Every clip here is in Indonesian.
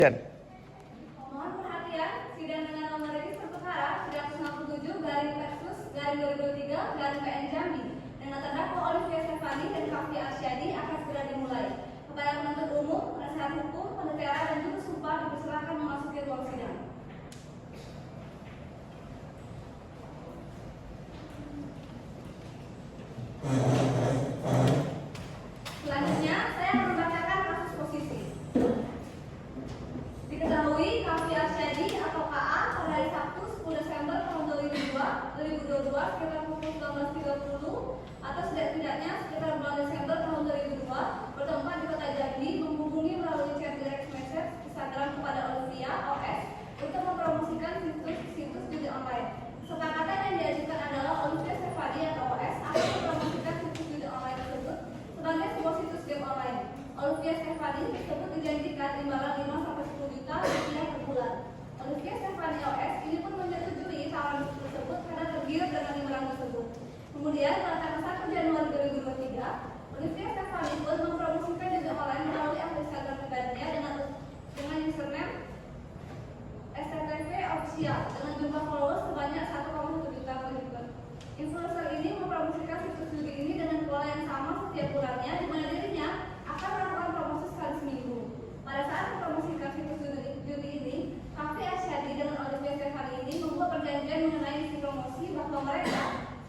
Mohon perhatian, sidang dengan nomor register perkara 367/Persus/2023 PN dengan terdakwa Olivia Stefani dan Kavi Arsyadi akan segera dimulai. Kepada penuntut umum, penasihat hukum, penelitian dan juru sumpah dipersilakan memasuki ruang sidang. Selanjutnya, saya akan membacakan kasus posisi. Diketahui Kavi Arsyadi atau KA pada hari Sabtu 10 Desember tahun 2022 sekitar pukul 19.30 atau setidak-tidaknya sekitar bulan Desember tahun 2002 bertempat di Kota Jambi menghubungi melalui chat direct message Instagram kepada Olivia OS untuk mempromosikan situs judi online. Kesepakatan yang diajukan adalah Olivia Stefani atau OS akan mempromosikan situs judi online tersebut sebagai sebuah situs game online. Olivia Stefani tersebut dijanjikan imbalan 5-10 juta rupiah per bulan. Olivia Stefani OS ini pun menyetujui tawaran tersebut karena tergiur dengan imbalan tersebut. Kemudian pada tanggal 1 Januari 2023, Olivia Stefani pun mempromosikan judi online melalui akun Instagram pribadinya dengan username STTV Official dengan jumlah followers sebanyak 1,1 juta pengikut. Influencer ini mempromosikan situs judi ini dengan pola yang sama setiap bulannya, di mana dirinya akan melakukan promosi sekali seminggu. Pada saat mempromosikan situs judi ini, Kavi Arsyadi dengan Olivia Stefani ini membuat perjanjian mengenai isi promosi bahwa mereka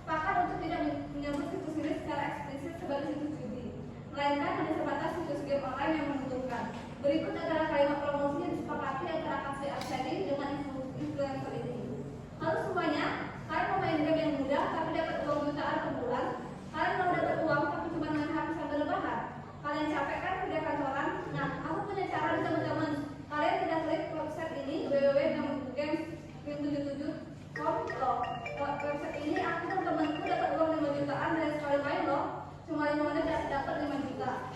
sepakat untuk tidak menyebut situs ini secara eksplisit sebagai situs judi, melainkan hanya sebatas situs game online yang menguntungkan. Berikut adalah kalimat promosi yang disepakati antara Kavi Arsyadi dengan influencer ini. Halo semuanya, kalian mau main game yang mudah tapi dapat uang jutaan per bulan? Kalian mau dapat uang tapi cuma main HP sambil rebahan? Kalian capek kan kerja kantoran? Nah, aku punya cara nih teman-teman. Kalian tidak klik website ini www.games77.com. Website ini aku dan temanku dapat uang 5 jutaan dari sekali main loh. Cuma 5 menit dapat 5 juta.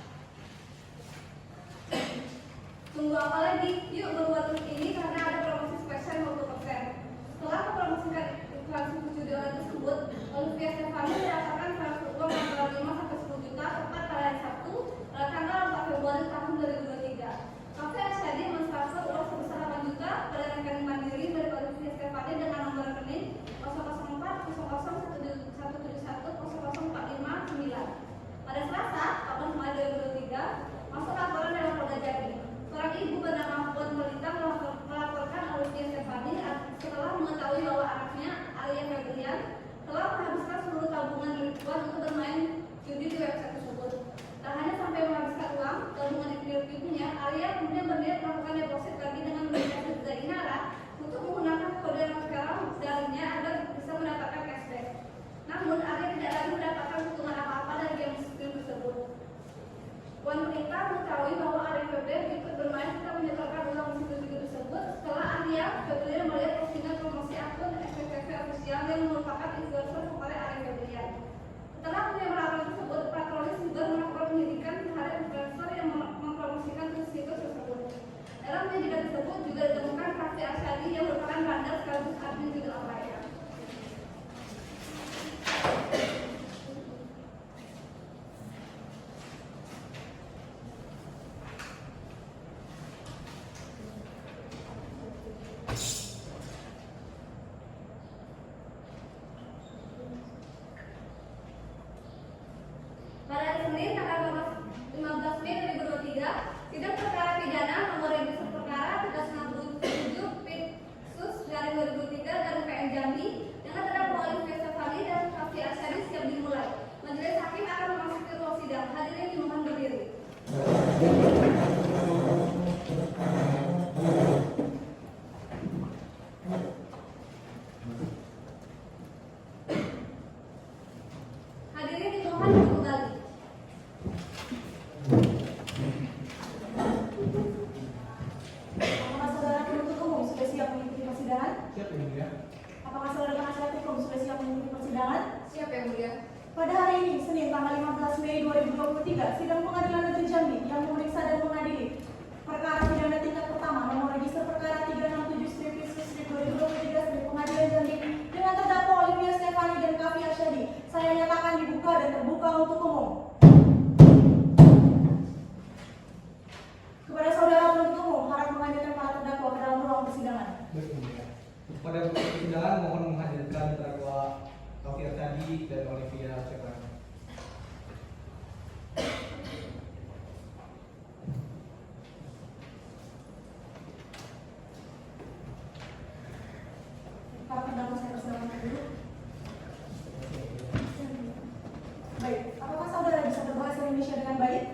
Tunggu apa lagi? Yuk berbuat ini karena ada promosi spesial 50%. Setelah mempromosikan iklan situs judi online tersebut, Olivia Stefani mendapatkan transfer uang antara 5-10 juta tepat pada hari Sabtu pada tanggal 4 Februari tahun 2023. Kavi Arsyadi mentransfer uang sebesar 8 juta pada rekening mandiri dari Olivia Stefani dengan nomor rekening 004-0017100459. Pada Selasa 8 Maret 2023, masuk laporan dalam Polda Jambi. Seorang ibu bernama Puan Melita melaporkan Olivia Stefani setelah mengetahui bahwa anaknya Alia Febrian telah menghabiskan seluruh tabungan milik Puan untuk bermain judi di website tersebut. Tak hanya sampai menghabiskan uang tabungan milik ibunya, Alia kemudian berniat melakukan deposit lagi dengan menggunakan Zai Inara untuk menggunakan kode referral darinya agar bisa mendapatkan cashback. Namun Alia tidak lagi mendapatkan keuntungan apa-apa dari game stream tersebut. Puan Melita mengetahui bahwa Alia Febrian ikut bermain serta menyetorkan uang di situs judi tersebut setelah Alia Febrian melihat postingan promosi akun STTV Official yang merupakan influencer kepada Alia Febrian. Setelah punya laporan tersebut, patroli siber melakukan penyidikan terhadap influencer yang mempromosikan situs tersebut. Dalam penyidikan tersebut juga ditemukan Kavi Arsyadi yang merupakan bandar sekaligus admin judi online. Pada hari Senin tanggal 15 Mei 2023, sidang perkara pidana nomor register perkara 367/Persus/2023 PN Jambi dengan terdakwa Olivia Stefani dan Kavi Arsyadi siap dimulai. Majelis hakim akan memasuki ruang sidang. Hadirin dimohon berdiri. Hadirin dimohon kembali. Apakah saudara penuntut umum sudah siap mengikuti persidangan? Siap ya, Mulia. Apakah saudara penasihat hukum sudah siap mengikuti persidangan? Siap ya Mulia. Pada hari ini, Senin tanggal 15 Mei 2023, Sidang Pengadilan Negeri Jambi yang memeriksa dan mengadili perkara pidana tingkat pertama nomor register perkara 367/Persus/2023 dari Pengadilan Jambi dengan terdakwa Olivia Stefani dan Kavi Arsyadi, saya nyatakan dibuka dan terbuka untuk umum. Kepada saudara penuntut umum, harap menghadirkan persidangan. Baik, Yang Mulia. Pada persidangan mohon menghadirkan terdakwa Taufik Arsyadi dan Olivia Stefani. Para terdakwa saya persilakan dulu. Baik, apakah saudara bisa berbahasa Indonesia dengan baik?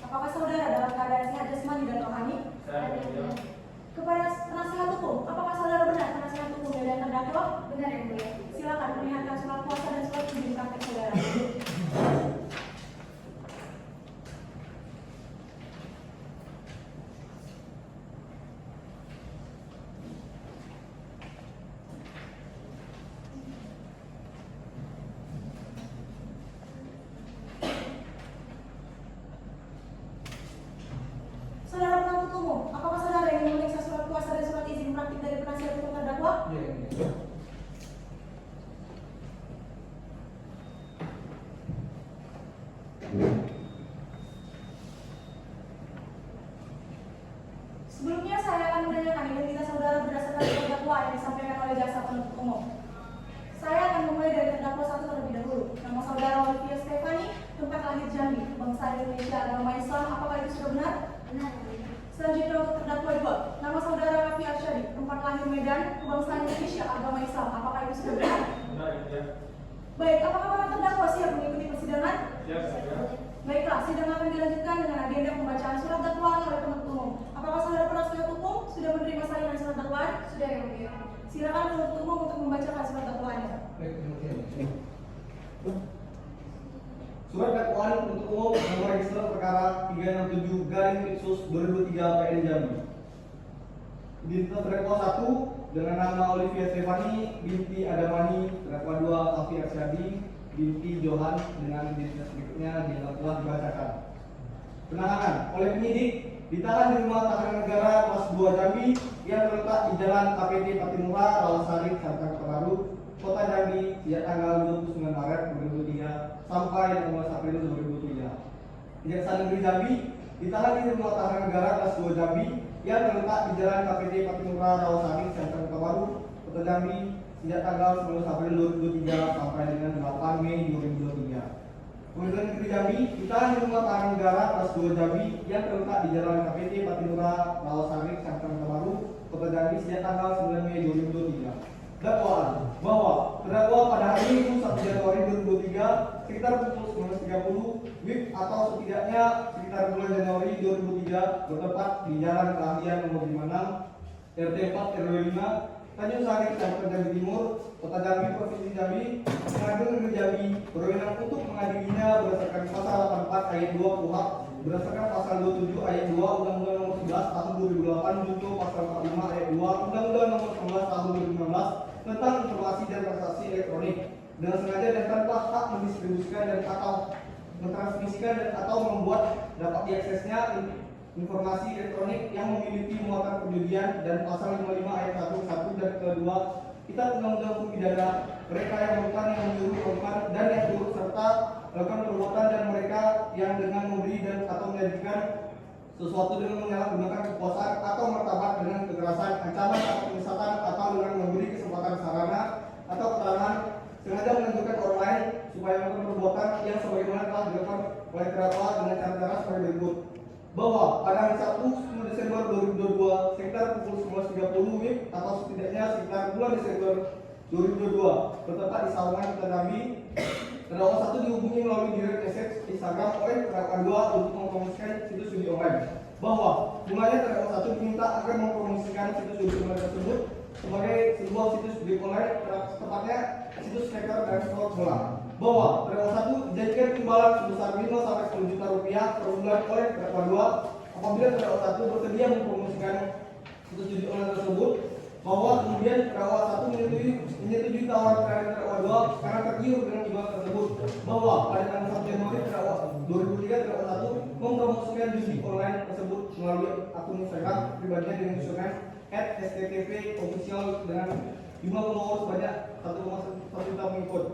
Apakah saudara dalam keadaan sehat jasmani dan rohani? Kepada penasihat hukum, apakah saudara benar penasihat hukum dan terdakwa? Benar Yang Mulia. Silakan perlihatkan surat kuasa dan surat izin praktek saudara. Saudara penuntut umum, apakah saudara ingin memeriksa surat kuasa dan surat izin praktik dari penasihat hukum terdakwa? Ya, Yang Mulia. Sebelumnya saya akan menanyakan identitas saudara berdasarkan surat dakwaan yang disampaikan oleh jaksa penuntut umum. Saya akan memulai dari terdakwa satu terlebih dahulu. Nama saudara Olivia Stefani, tempat lahir Jambi, kebangsaan Indonesia, agama Islam, apakah itu sudah benar? Benar Yang Mulia. Selanjutnya untuk terdakwa dua, nama saudara Taufik Arsyadi, tempat lahir Medan, kebangsaan Indonesia, agama Islam, apakah itu sudah benar? Benar, Yang Mulia. Baik, apakah para terdakwa siap mengikuti persidangan? Siap, Yang Mulia. Baiklah, sidang akan dilanjutkan dengan agenda pembacaan surat dakwaan oleh penuntut umum. Apakah saudara penasihat hukum sudah menerima salinan surat dakwaan? Sudah Yang Mulia. Silakan penuntut umum untuk membacakan surat dakwaannya. Baik, demikian. Surat dakwaan untuk umum nomor register perkara 367/Pidsus 2023 PN Jambi. Identitas terdakwa 1 dengan nama Olivia Stefani binti Adamani, terdakwa 2 Taufik Arsyadi binti Johan dengan identitas berikutnya yang telah dibacakan. Penahanan oleh penyidik ditahan di rumah tahanan negara kelas 2 Jambi yang terletak di Jalan KPD Patimura, Rawasari, Sangkang Baru, Kota Jambi sejak tanggal 29 Maret 2003 sampai 15 April 2003. Kejaksaan Negeri Jambi ditahan di rumah tahanan negara kelas 2 Jambi yang terletak di Jalan KPD Patimura, Rawasari, Sangkang Baru, Kota Jambi sejak tanggal 19 April 2003 sampai dengan 8 Mei 2023. Pengadilan Negeri Jambi ditahan di rumah tahanan negara kelas 2 Jambi yang terletak di Jalan KPD Patimura, Rawasari, Sangkang Baru, Kota Jambi sejak tanggal 9 Mei 2023. Dakwaan bahwa terdakwa pada hari Minggu 1 Januari 2023 sekitar pukul 19.30 WIB atau setidaknya sekitar bulan Januari 2003 bertempat di Jalan Kelahian nomor 56 RT 4 RW 5 Tanjung Sari, Kecamatan Jambi Timur, Kota Jambi, Provinsi Jambi. Pengadilan Negeri Jambi berwenang untuk mengadilinya berdasarkan pasal 84 ayat 2 KUHP, berdasarkan pasal 27 ayat 2 Undang-Undang Nomor 11 Tahun 2008 junto pasal 45 ayat 2 Undang-Undang Nomor 11 Tahun 2016 tentang informasi dan transaksi elektronik dengan sengaja dan tanpa hak mendistribusikan dan atau mentransmisikan dan atau membuat dapat diaksesnya informasi elektronik yang memiliki muatan perjudian dan pasal 55 ayat 1 dan kedua Kitab Undang-Undang Hukum Pidana mereka yang melakukan yang menyuruh melakukan dan yang turut serta melakukan perbuatan dan mereka yang dengan memberi dan atau menjadikan sesuatu dengan menyalahgunakan kekuasaan atau martabat dengan kekerasan, ancaman atau penyesatan atau dengan memberi kesempatan sarana atau keterangan sengaja menentukan orang lain supaya melakukan perbuatan yang sebagaimana telah dilakukan oleh terdakwa dengan cara-cara sebagai berikut. Bahwa pada hari Sabtu 10 Desember 2022 sekitar pukul 19.30 WIB atau setidaknya sekitar bulan Desember 2022 bertempat di Sawangan, Kota Jambi, terdakwa 1 dihubungi melalui direct message Instagram oleh terdakwa 2 untuk mempromosikan situs judi online. Bahwa mulanya terdakwa 1 diminta agar mempromosikan situs judi online tersebut sebagai sebuah situs judi online, tepatnya situs hacker dan slot bola. Bahwa terdakwa 1 dijadikan imbalan sebesar 5 sampai 10 juta rupiah per bulan oleh terdakwa 2 apabila terdakwa 1 bersedia mempromosikan situs judi online tersebut. Bahwa kemudian terdakwa 1 menyetujui tawaran dari terdakwa 2 karena tergiur dengan imbalan tersebut. Bahwa pada tanggal 1 Januari terdakwa 2003 terdakwa 1 mempromosikan judi online tersebut melalui akun Instagram pribadinya dengan username @sttp_official dengan jumlah follower sebanyak 1,1 juta mengikut.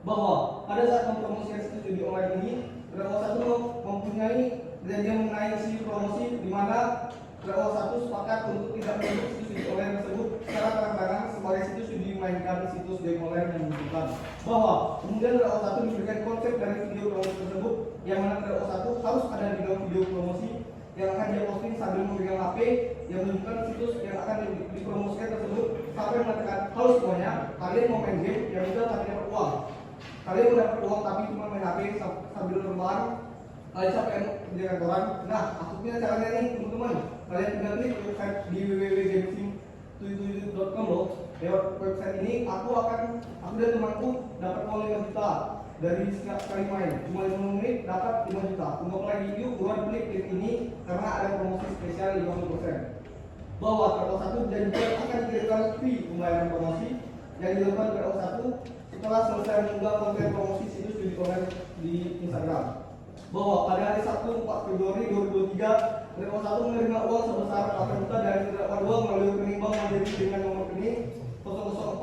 Bahwa pada saat mempromosikan situs judi online ini terdakwa 1 mempunyai perjanjian mengenai isi promosi di mana terdakwa 1 sepakat sepakat untuk tidak menutup situs online tersebut secara terang-terangan sebagai situs yang dimainkan situs game online yang menunjukkan bahwa kemudian terdakwa 1 diberikan konsep dari video promosi tersebut yang mana terdakwa 1 harus ada di dalam video promosi yang akan dia posting sambil memegang HP yang menunjukkan situs yang akan dipromosikan tersebut sampai mengatakan halo semuanya, kalian mau main game yang udah tapi dapat uang. Kalian mau dapat uang tapi cuma main HP sambil rebahan. Kalian siapa yang di kantoran? Nah, maksudnya caranya nih teman-teman. Kalian tinggal klik website di www.gamesing77.com loh. Lewat website ini aku dan temanku dapat uang 5 juta dari setiap kali main. Cuma 5 menit dapat 5 juta. Untuk lagi yuk buruan klik link ini karena ada promosi spesial 50%. Bahwa terdakwa 1 janjian akan dikirimkan fee pembayaran promosi yang dilakukan terdakwa 1 setelah selesai mengunggah konten promosi situs judi online di Instagram. Bahwa pada hari Sabtu 4 Februari 2023 terdakwa 1 menerima uang sebesar 4 juta dari terdakwa 2 melalui rekening bank Mandiri dengan nomor rekening 004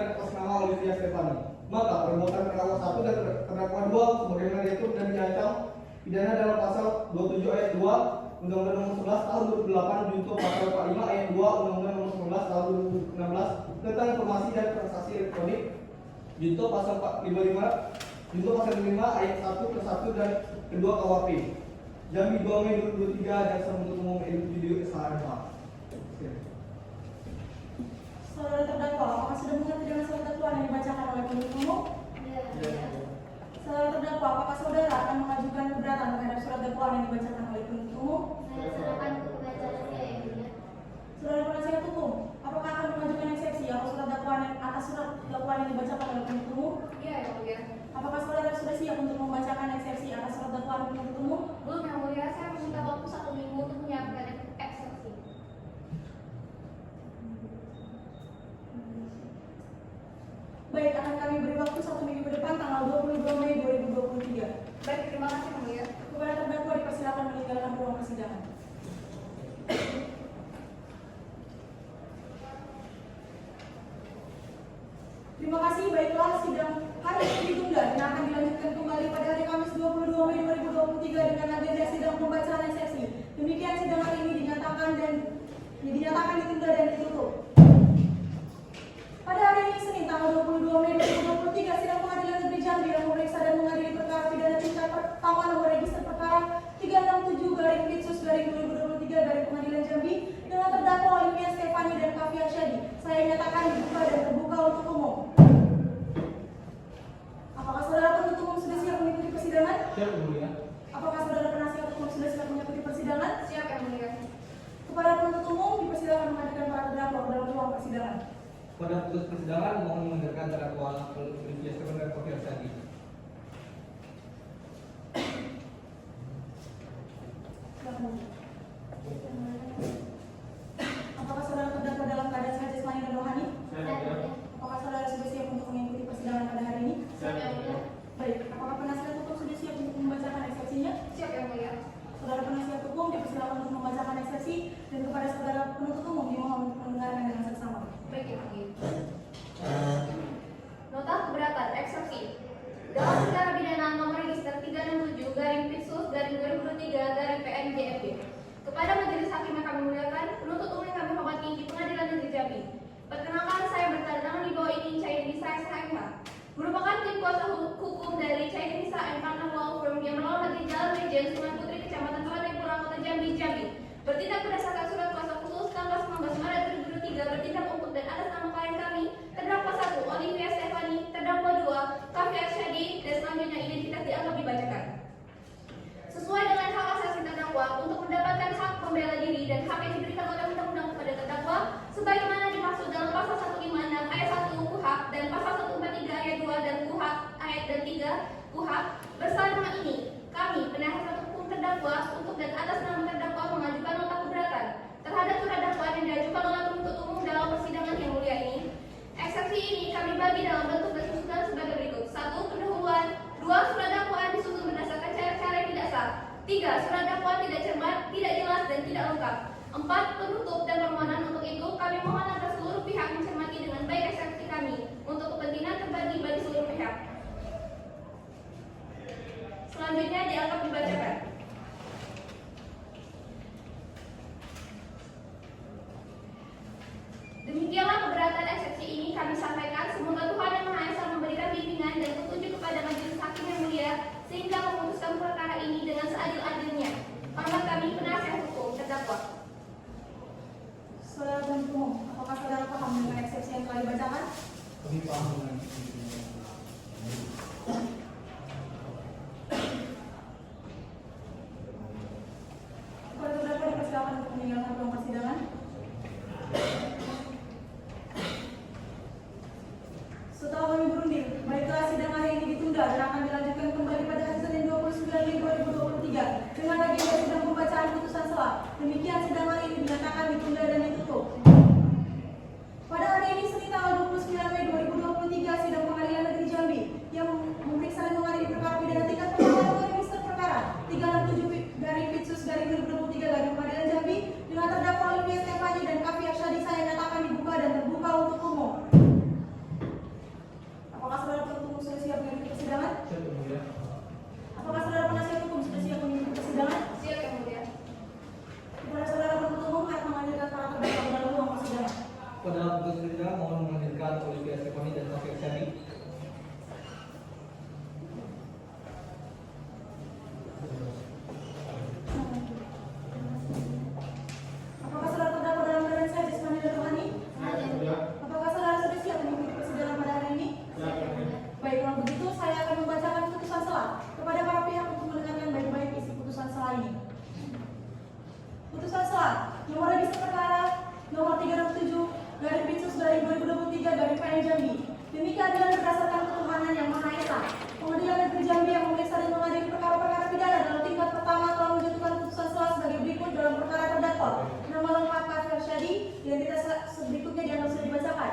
atas nama Olivia Stefani. Maka perbuatan terdakwa 1 dan terdakwa 2 sebagaimana diatur dan diancam pidana dalam pasal 27 ayat 2 Undang-Undang Nomor 11 Tahun 2008 junto pasal 45 ayat 2 Undang-Undang Nomor 11 Tahun 2016 tentang informasi dan transaksi elektronik junto pasal 455 junto pasal 5 ayat 1 ke 1 dan kedua KUHP. Jambi 2 Mei 2023 Jaksa Penuntut Umum Video SHMH. Saudara terdakwa, apakah sudah mengerti dengan surat dakwaan yang dibacakan oleh penuntut umum? Saudara terdakwa, apakah saudara akan mengajukan keberatan terhadap surat dakwaan yang dibacakan oleh penuntut umum? Saya serahkan untuk pembacaan yang mulia. Saudara penasihat hukum, apakah akan mengajukan eksepsi atau surat dakwaan atas surat dakwaan yang dibacakan oleh penuntut umum? Iya, yang mulia. Apakah saudara sudah siap untuk membacakan eksepsi atas surat dakwaan penuntut umum? Belum, yang mulia. Saya meminta waktu 1 minggu untuk menyiapkan eksepsi. Baik, akan kami beri waktu 1 minggu ke depan tanggal 22 Mei 2023. Baik, terima kasih, yang mulia. Kepada terdakwa dipersilakan meninggalkan ruang persidangan. Terima kasih, baiklah sidang hari ini ditunda dan akan dilanjutkan kembali pada hari Kamis 22 Mei 2023 dengan agenda sidang pembacaan eksepsi. Demikian sidang hari ini dinyatakan ditunda dan ditutup. Pada hari ini Senin tanggal 22 Mei 2023 sidang pengadilan negeri Jambi yang memeriksa dan mengadili perkara pidana tingkat pertama nomor register perkara 367/Litsus/2023 dari Pengadilan Jambi dengan terdakwa Olivia Stefani dan Kavi Arsyadi. Saya nyatakan dibuka dan terbuka untuk umum. Apakah saudara penuntut umum sudah siap mengikuti persidangan? Siap, Ibu ya. Apakah saudara penasihat hukum sudah siap mengikuti persidangan? Siap, yang mulia. Kepada penuntut umum dipersilakan menghadirkan para terdakwa ke dalam ruang persidangan. Pada putus persidangan mohon menghadirkan terdakwa Olivia Stefani dan Kavi Arsyadi. Apakah saudara terdakwa dalam keadaan sehat jasmani dan rohani? Apakah saudara sudah siap untuk mengikuti persidangan pada hari ini? Siap, yang mulia. Baik, apakah penasihat hukum sudah siap untuk membacakan eksepsinya? Siap, yang mulia. Saudara penasihat hukum dipersilakan untuk membacakan eksepsi dan kepada saudara penuntut umum dimohon untuk mendengarkan dengan seksama. Baik, yang mulia. Nota keberatan eksepsi. Dalam perkara pidana nomor register 367/Litsus/2023/PNJFB. Kepada Majelis Hakim yang kami muliakan, penuntut umum yang kami hormati di Pengadilan Negeri Jambi. Perkenalkan, saya bertanda tangan di bawah ini Cairnisa SHMH, merupakan tim kuasa hukum dari Cairnisa and Partner Law Firm yang melawan negeri Jalan Lejen, Sungai Putri, Kecamatan Palatepura, Kota Jambi, Jambi. Bertindak berdasarkan surat kuasa khusus tanggal 19 Maret 2023 bertindak untuk dan atas nama klien kami, terdakwa 1 Olivia Stefani, terdakwa 2 Kavi Arsyadi, dan selanjutnya identitas dianggap dibacakan. Sesuai dengan hak asasi terdakwa untuk mendapatkan hak membela diri dan hak yang diberikan oleh undang-undang kepada terdakwa sebagaimana dimaksud dalam pasal 156 ayat 1 KUHP dan pasal 143 ayat 2 dan KUHP ayat dan 3 KUHP. Bersama ini, kami penasihat hukum terdakwa untuk dan atas nama terdakwa mengajukan nota keberatan terhadap surat dakwaan yang diajukan oleh penuntut umum dalam persidangan yang mulia ini. Eksepsi ini kami bagi dalam bentuk dan susunan sebagai berikut. 1. Pendahuluan. 2. Surat dakwaan disusun berdasarkan cara-cara yang tidak sah. 3. Surat dakwaan tidak cermat, tidak jelas, dan tidak lengkap. 4. Penutup dan permohonan. Untuk itu, kami mohon agar seluruh pihak mencermati dengan baik eksepsi kami untuk kepentingan terbagi bagi seluruh pihak. Selanjutnya dianggap dibacakan. nomor register perkara nomor 367 garing Pinsus garing 2023 garing PN Jambi. Demi keadilan berdasarkan ketuhanan yang Maha Esa, Pengadilan Negeri Jambi yang memeriksa dan mengadili perkara-perkara pidana dalam tingkat pertama telah menjatuhkan putusan selah sebagai berikut dalam perkara terdakwa. Nama lengkap Pak Fersyadi, identitas berikutnya dianggap sudah dibacakan.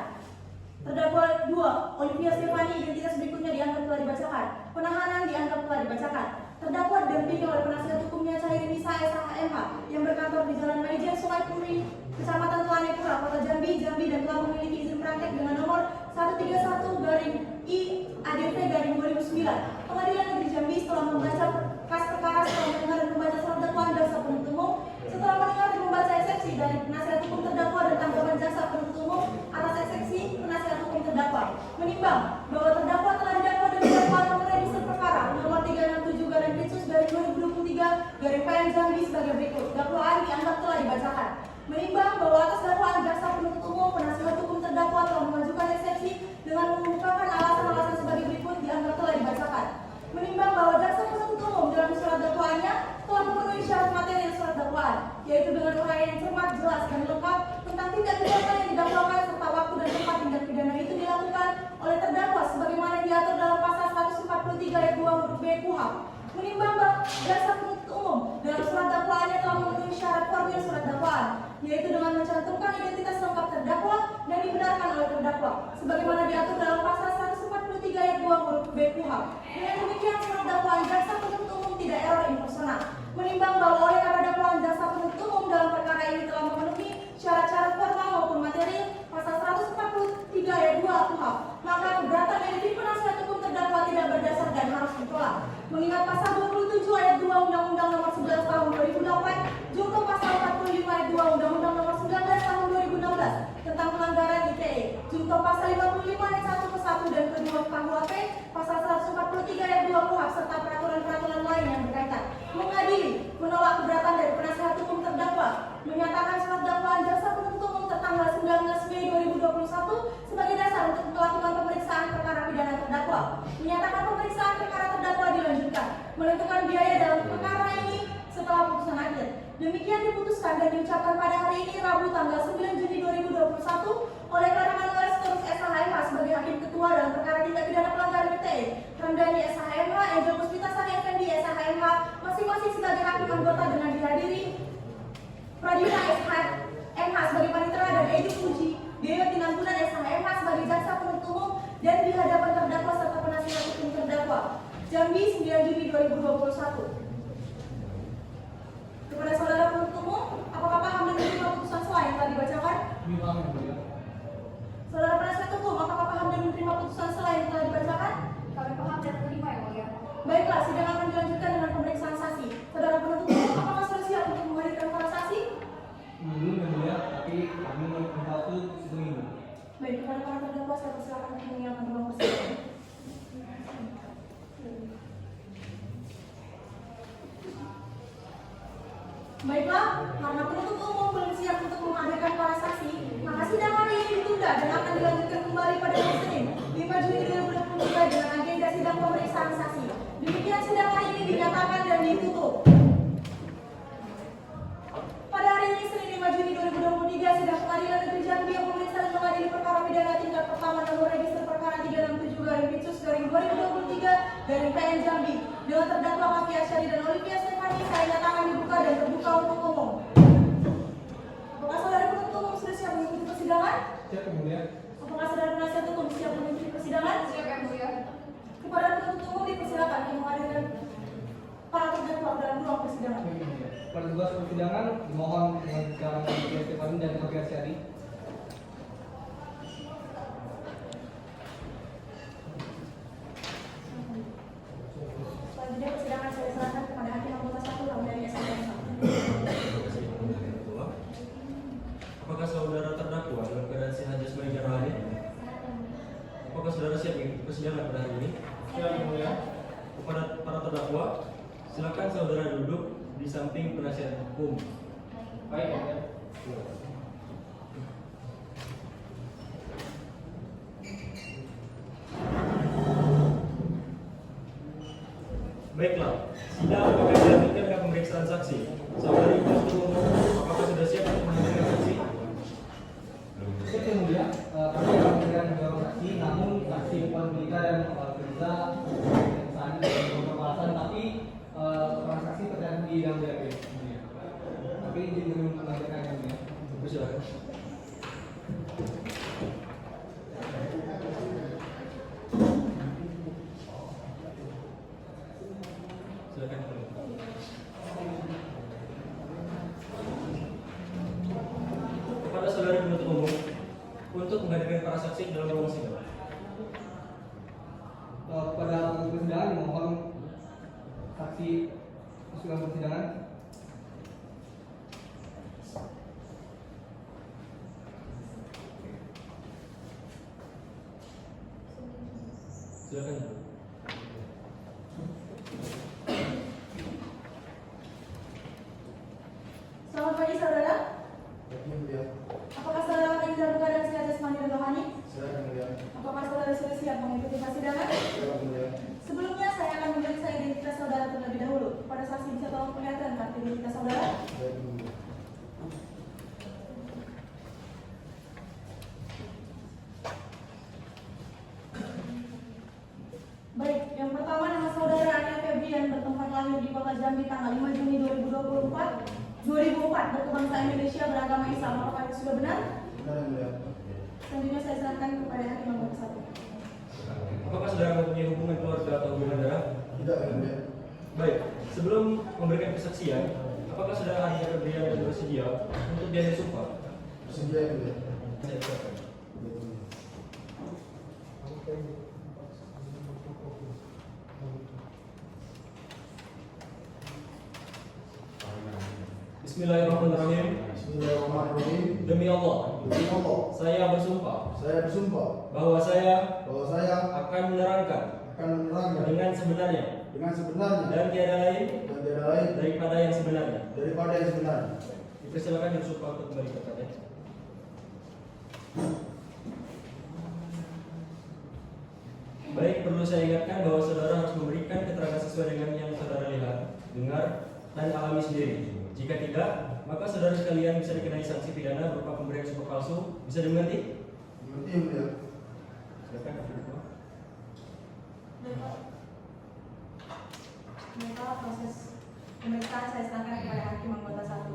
Terdakwa 2, Olivia Stefani, identitas berikutnya dianggap telah dibacakan. Penahanan dianggap telah dibacakan. Terdakwa didampingi oleh penasihat hukumnya Cahyri Nisa SHMH yang berkantor di Jalan Maijen, Sungai Puri, Kecamatan Telanepura, Kota Jambi, dan telah memiliki izin praktek dengan nomor 131/I/ADV/2009. Pengadilan Negeri Jambi setelah membaca berkas perkara, setelah mendengar dan membaca surat dakwaan jaksa penuntut umum, setelah mendengar dan membaca eksepsi dari penasihat hukum terdakwa dan tanggapan jaksa penuntut umum atas eksepsi penasihat hukum terdakwa, menimbang bahwa terdakwa telah didakwa dengan dakwaan nomor register perkara nomor 367 garing Pinsus garing 2023 garing PN Jambi sebagai berikut. Dakwaan dianggap telah dibacakan. Menimbang bahwa atas dakwaan jaksa penuntut umum penasihat hukum terdakwa telah mengajukan eksepsi dengan mengungkapkan alasan-alasan sebagai berikut dianggap telah dibacakan. Menimbang bahwa jaksa penuntut umum dalam surat dakwaannya telah memenuhi syarat materi surat dakwaan, yaitu dengan uraian yang cermat, jelas, dan lengkap tentang tindak pidana yang didakwakan serta waktu dan tempat tindak pidana itu dilakukan oleh terdakwa sebagaimana diatur dalam pasal 143 ayat 2 huruf B KUHP. Menimbang bahwa jaksa penuntut umum dalam surat dakwaannya telah memenuhi syarat formil surat dakwaan, yaitu dengan mencantumkan identitas lengkap terdakwa dan dibenarkan oleh terdakwa sebagaimana diatur dalam pasal 143 ayat 2 huruf B KUHP. Dengan demikian surat dakwaan jaksa penuntut umum tidak error in persona. Menimbang bahwa oleh karena dakwaan jaksa penuntut umum dalam perkara ini telah memenuhi syarat-syarat formal maupun material pasal 143 ayat 2 KUHP, maka keberatan dari penasihat hukum terdakwa tidak berdasar dan harus ditolak. Mengingat pasal 27 ayat 2 Undang-Undang Nomor 11 Tahun 2008 junto pasal 45 ayat 2 Undang-Undang Nomor 19 Tahun 2016 tentang pelanggaran ITE, junto pasal 55 ayat 1 ke 1 dan kedua KUHP, pasal 143 ayat 2 KUHP serta peraturan-peraturan lain yang berkaitan, mengadili, menolak keberatan dari penasihat hukum terdakwa, menyatakan surat dakwaan jaksa penuntut umum tertanggal 19 Mei 2021 sebagai dasar untuk melakukan pemeriksaan perkara pidana terdakwa, menyatakan pemeriksaan perkara terdakwa dilanjutkan, menentukan biaya dalam perkara ini setelah putusan akhir. Demikian diputuskan dan diucapkan pada hari ini Rabu tanggal 9 Juni 2021 oleh Karena Manuel Terus SHMH sebagai Hakim Ketua dalam perkara tindak pidana pelanggaran ITE, Ramdhani SHMH, Angel Puspita Sari Effendi SHMH, masing-masing sebagai hakim anggota dengan dihadiri Pradina SHMH sebagai panitera dan Edi Puji Dewa Tinambulan SHMH sebagai jaksa penuntut umum dan di hadapan terdakwa serta penasihat hukum terdakwa. Jambi 9 Juni 2021. Kepada saudara penuntut umum, apakah paham dan menerima putusan selah yang telah dibacakan? Saudara penasihat hukum, apakah paham dan menerima putusan selah yang telah dibacakan? Kami paham dan menerima yang mulia. Baiklah, sidang akan dilanjutkan dengan pemeriksaan saksi. Saudara penuntut umum, apakah sudah siap untuk menghadirkan para saksi? Belum yang mulia, tapi kami minta waktu seminggu. Baik, kepada para terdakwa saya persilakan untuk menyiapkan ruang persidangan. Baiklah, karena penuntut umum belum siap untuk menghadirkan para saksi, maka sidang hari ini ditunda dan akan dilanjutkan kembali pada hari Senin 5 Juni 2023 dengan agenda sidang pemeriksaan saksi. Demikian sidang hari ini dinyatakan dan ditutup. Pada hari ini Senin 5 Juni 2023, sidang Pengadilan Negeri Jambi yang memeriksa dan mengadili perkara pidana tingkat pertama nomor register perkara 367 garing Pinsus garing 2023 garing PN Jambi dengan terdakwa Kavi Arsyadi dan Olivia Stefani saya nyatakan dibuka dan terbuka untuk umum. Apakah saudara penuntut umum sudah siap mengikuti persidangan? Siap yang mulia. Apakah saudara penasihat hukum siap mengikuti persidangan? Siap yang mulia. Kepada penuntut umum dipersilakan untuk menghadirkan para terdakwa dalam ruang persidangan. Pada tugas persidangan dimohon mengajukan Olivia Stefani dan Kavi Arsyadi. Selanjutnya persidangan saya serahkan kepada Hakim Anggota 1 Ramdhani SHMH. Apakah saudara terdakwa dalam keadaan sehat jasmani dan rohani? Apakah saudara siap mengikuti persidangan pada hari ini? Siap yang mulia. Kepada para terdakwa, silakan saudara duduk di samping penasihat hukum. Baik yang mulia. Baiklah, sidang akan dilanjutkan dengan pemeriksaan saksi. Saudari penuntut umum, apakah sudah siap Tapi izin kami menanyakan yang mulia. Silakan. Silakan. Kepada saudara penuntut umum untuk menghadirkan para saksi dalam ruang sidang. Pada persidangan mohon saksi keseluruhan persidangan. Silakan. Selamat pagi saudara. Pagi mulia. Apakah saudara akan dalam keadaan sehat jasmani dan rohani? Silakan mulia. Apakah saudara sudah siap mengikuti persidangan? Silakan mulia. Sebelumnya saya akan memeriksa identitas saudara terlebih dahulu. Kepada saksi bisa tolong perlihatkan kartu identitas saudara. Baik mulia. Baik, yang pertama nama saudara Arya Febrian bertempat lahir di Kota Jambi tanggal 5 Juni 2004 berkebangsaan Indonesia beragama Islam. Apakah itu sudah benar? Benar yang mulia. Selanjutnya saya serahkan kepada hakim nomor 1. Apakah saudara mempunyai hubungan keluarga atau hubungan darah? Tidak yang mulia. Baik, sebelum memberikan kesaksian, apakah saudara Arya Febrian dan bersedia untuk diambil sumpah? Bersedia yang mulia. Saya silakan. Baik mulia. Bismillahirrahmanirrahim. Bismillahirrahmanirrahim. Demi Allah, Demi Allah, saya bersumpah saya bersumpah bahwa saya bahwa saya akan menerangkan akan menerangkan dengan sebenarnya dengan sebenarnya dan tiada lain dan tiada lain daripada yang sebenarnya. daripada yang sebenarnya. Dipersilakan yang bersumpah untuk kembali ke tempatnya. Baik, perlu saya ingatkan bahwa saudara harus memberikan keterangan sesuai dengan yang saudara lihat, dengar, dan alami sendiri. Jika tidak, maka saudara sekalian bisa dikenai sanksi pidana berupa pemberian sumpah palsu. Bisa dimengerti? Mengerti yang mulia. Silakan. Baiklah, proses pemeriksaan saya serahkan kepada hakim anggota 1.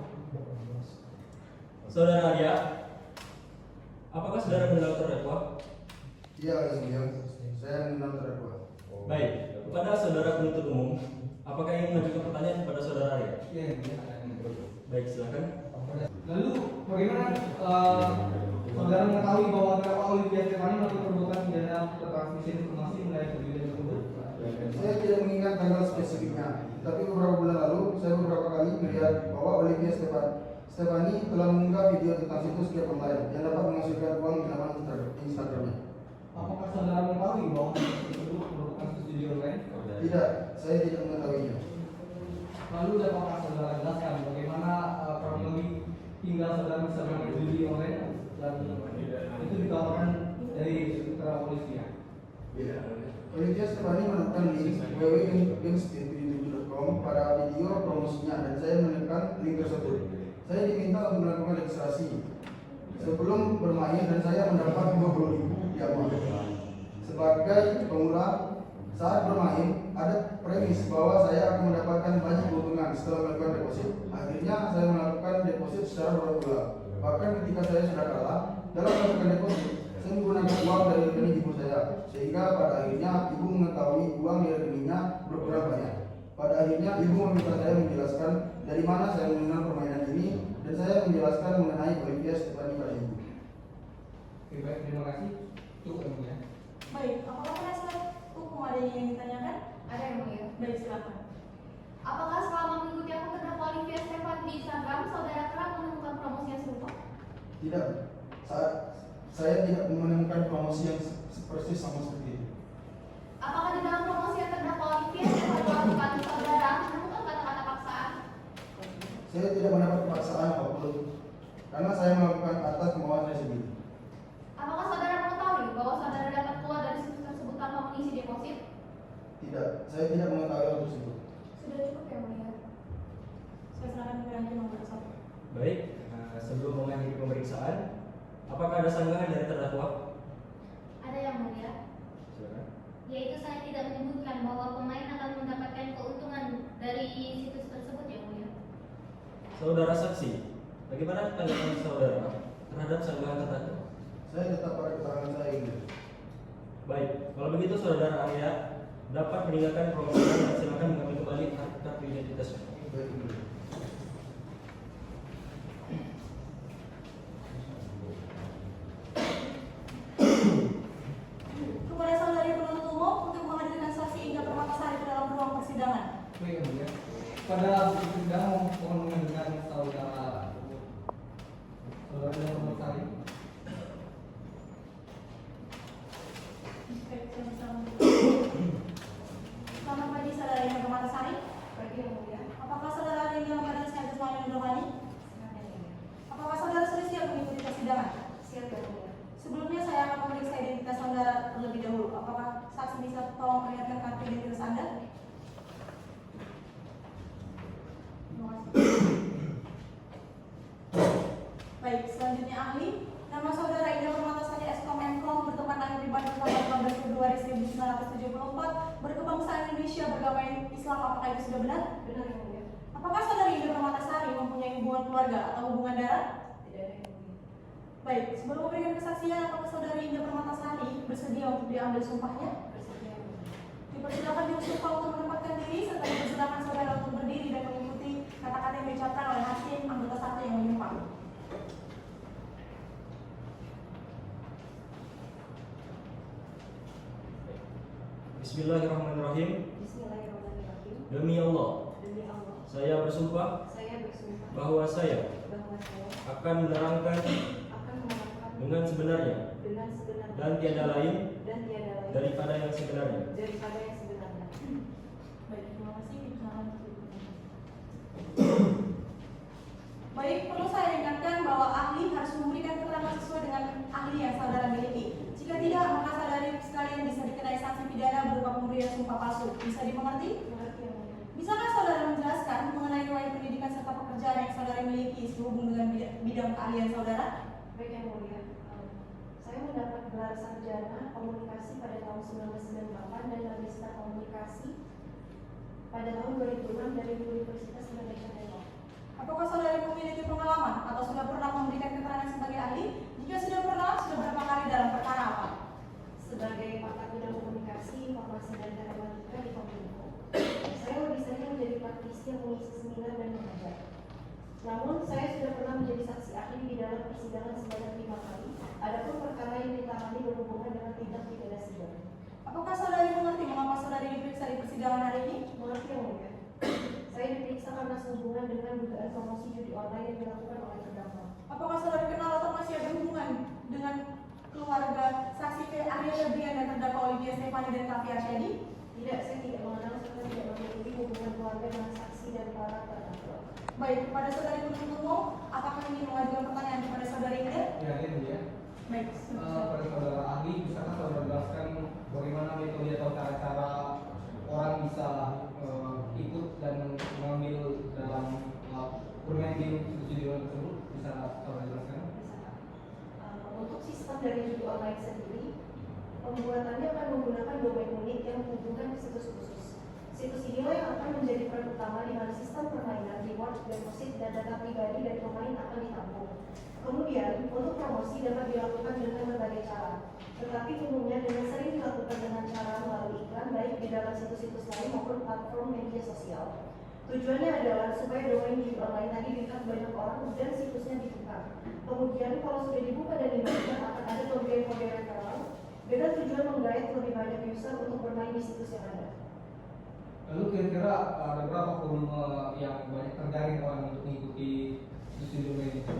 Saudara Arya, apakah saudara mengenal terdakwa? Iya yang mulia. Saya mengenal terdakwa. Baik, kepada saudara penuntut umum, apakah ingin mengajukan pertanyaan kepada saudara Arya? Iya, yang mulia. Baik, silakan. Lalu bagaimana saudara mengetahui bahwa terdakwa Olivia Stefani melakukan perbuatan pidana pertransmisi informasi mengenai kejadian tersebut? Saya tidak mengingat tanggal spesifiknya, tapi beberapa bulan lalu saya beberapa kali melihat bahwa Olivia Stefani telah mengunggah video tentang situs game online yang dapat menghasilkan uang di laman Instagramnya. Apakah saudara mengetahui bahwa situs tersebut merupakan situs judi online? Tidak, saya tidak mengetahuinya. Lalu dapatkah saudara jelaskan bagaimana kronologi hingga saudara bisa bermain judi online dan itu ditawarkan dari terdakwa polisi ya? Olivia Stefani menemukan link www.games.com pada video promosinya dan saya menekan link tersebut. Saya diminta untuk melakukan registrasi sebelum bermain dan saya mendapat 20.000 diamond. Sebagai pemula saat bermain ada premis bahwa saya akan mendapatkan banyak keuntungan setelah melakukan deposit. Akhirnya saya melakukan deposit secara berulang. Bahkan ketika saya sudah kalah dalam melakukan deposit, saya menggunakan uang dari rekening ibu saya, sehingga pada akhirnya ibu mengetahui uang di rekeningnya berkurang banyak. Pada akhirnya ibu meminta saya menjelaskan dari mana saya mengenal permainan ini, dan saya menjelaskan mengenai Olivia Stefani pada ibu. Oke, baik, terima kasih. Cukup yang mulia. Baik, apakah penasihat hukum ada yang ditanyakan? Ada yang mulia. Baik, silakan. Apakah selama mengikuti akun terdakwa Olivia Stefani di Instagram, saudara kerap menemukan promosi yang serupa? Tidak, saat saya tidak menemukan promosi yang persis sama seperti itu. Apakah di dalam promosi yang terdakwa Olivia Stefani lakukan, saudara menemukan kata-kata paksaan? Saya tidak mendapat paksaan apapun, karena saya melakukan atas kemauan saya sendiri. Apakah saudara mengetahui bahwa saudara dapat keluar dari situs tersebut tanpa mengisi deposit? Tidak, saya tidak mengetahui hal tersebut. Sudah cukup ya mulia. Saya serahkan kepada hakim anggota 1. Baik, sebelum mengakhiri pemeriksaan, apakah ada sanggahan dari terdakwa? Ada yang mulia, Silakan. yaitu saya tidak menyebutkan bahwa pemain akan mendapatkan keuntungan dari situs tersebut yang mulia. Saudara saksi, bagaimana tanggapan saudara terhadap sanggahan terdakwa? Saya tetap pada keterangan saya ini. Baik, kalau begitu saudara Arya dapat meninggalkan persidangan dan silakan mengambil kembali kartu identitasnya. Baik, Yang Mulia. Kepada saudari penuntut umum untuk menghadirkan saksi Indah Permatasari ke dalam ruang persidangan. Baik, Yang Mulia. Pada sidang mohon menghadirkan saudara Indah Permatasari. Selamat pagi saudara Indah Permatasari. Pagi yang mulia. Apakah saudara ada yang keadaan sehat jasmani dan rohani? Apakah saudara sudah siap mengikuti persidangan? Siap yang mulia. Sebelumnya saya akan memeriksa identitas saudara terlebih dahulu. Apakah saksi bisa tolong perlihatkan kartu identitas Anda? Baik, selanjutnya ahli. Nama saudara Indah Permatasari SKMenkom bertempat lahir di Bandung tanggal 15 Februari 1974, berkebangsaan Indonesia, beragama Islam. Apakah itu sudah benar? Benar yang mulia. Apakah saudara Indah Permatasari mempunyai hubungan keluarga atau hubungan darah? Tidak ada yang mulia. Baik, sebelum memberikan kesaksian, apakah saudara Indah Permatasari bersedia untuk diambil sumpahnya? Bersedia. Dipersilakan disumpah untuk menempatkan diri serta dipersilakan saudara untuk berdiri dan mengikuti kata-kata yang diucapkan oleh hakim anggota satu yang menyumpah. Bismillahirrahmanirrahim. Bismillahirrahmanirrahim. Demi Allah, Demi Allah, saya bersumpah saya bersumpah bahwa saya bahwa saya akan menerangkan akan menerangkan dengan sebenarnya dengan sebenarnya dan tiada lain dan tiada lain daripada yang sebenarnya. daripada yang sebenarnya. Baik, terima kasih. Baik, perlu saya ingatkan bahwa ahli harus memberikan keterangan sesuai dengan ahli yang saudara miliki. Jika tidak, maka saudari sekalian bisa dikenai sanksi pidana berupa pemberian sumpah palsu. Bisa dimengerti? Mengerti yang mulia. Bisakah saudara menjelaskan mengenai riwayat pendidikan serta pekerjaan yang saudara miliki sehubung dengan bidang keahlian saudara? Baik yang mulia. Saya mendapat gelar sarjana komunikasi pada tahun 1998 dan magister komunikasi pada tahun 2006 dari Universitas Indonesia Depok. Apakah saudara memiliki pengalaman atau sudah pernah memberikan keterangan sebagai ahli? Jika sudah pernah, sudah berapa kali dalam perkara apa? Sebagai pakar bidang komunikasi, informasi dan telematika di Kominfo, saya lebih sering menjadi praktisi yang mengisi seminar dan mengajar. Namun, saya sudah pernah menjadi saksi ahli di dalam persidangan sebanyak 5 kali. Adapun perkara yang ditangani berhubungan dengan tindak pidana siber. Apakah saudari mengerti mengapa saudari diperiksa di persidangan hari ini? Mengerti yang mulia. Saya diperiksa karena sehubungan dengan dugaan promosi judi online yang dilakukan oleh terdakwa. Apakah saudari kenal atau masih ada hubungan dengan keluarga saksi Arya Febrian dan terdakwa Olivia Stefani dan Kavi Arsyadi? Tidak, saya tidak mengenal serta tidak memiliki hubungan keluarga dengan saksi dan para terdakwa. Baik, kepada saudari penuntut umum, apakah ingin mengajukan pertanyaan kepada saudari Indah? Ya, Yang Mulia. Baik, Pada saudara ahli, bisakah saudara jelaskan bagaimana metode atau cara-cara orang bisa ikut dan mengambil dalam bermain game judi online tersebut? Bisa saudara jelaskan? Untuk sistem dari judi online sendiri, pembuatannya akan menggunakan domain unik yang menghubungkan ke situs khusus. Situs inilah yang akan menjadi peran utama di mana sistem permainan, reward, deposit, dan data pribadi dari pemain akan ditampung. Kemudian, untuk promosi dapat dilakukan dengan berbagai cara, tetapi umumnya dengan sering dilakukan dengan cara melalui iklan baik di dalam situs-situs lain maupun platform media sosial. Tujuannya adalah supaya domain judi online tadi dilihat banyak orang dan situsnya dibuka. Kemudian, kalau sudah dibuka dan dimainkan akan ada pemberian kode referral dengan tujuan menggait lebih banyak user untuk bermain di situs yang ada. Lalu kira-kira ada berapa volume yang banyak terjaring orang untuk mengikuti judi online ini?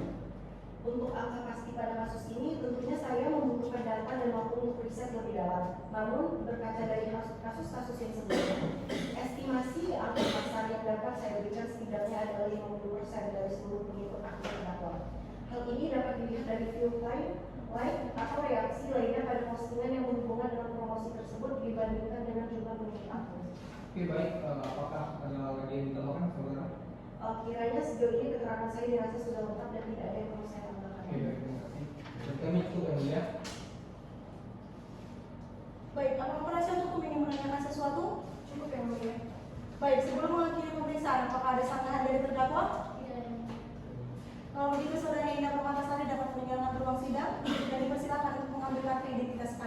Untuk angka pasti pada kasus ini, tentunya saya membutuhkan data dan waktu untuk riset lebih dalam. Namun, berkaca dari kasus-kasus yang sebelumnya, estimasi angka pasar yang dapat saya berikan setidaknya adalah 50% dari seluruh pengikut aktif terdakwa. Hal ini dapat dilihat dari view time, like, atau reaksi lainnya pada postingan yang berhubungan dengan promosi tersebut dibandingkan dengan jumlah pengikut aktif. Oke, baik. Apakah ada lagi yang ditambahkan, saudara? Kiranya sejauh ini keterangan saya dirasa sudah lengkap dan tidak ada yang perlu saya tambahkan. Oke, baik. Terima kasih. Dan kami cukup, Yang Mulia. baik, apakah penasihat hukum ingin menanyakan sesuatu? Cukup yang mulia. Baik, sebelum mengakhiri pemeriksaan, apakah ada sanggahan dari terdakwa? Tidak ada.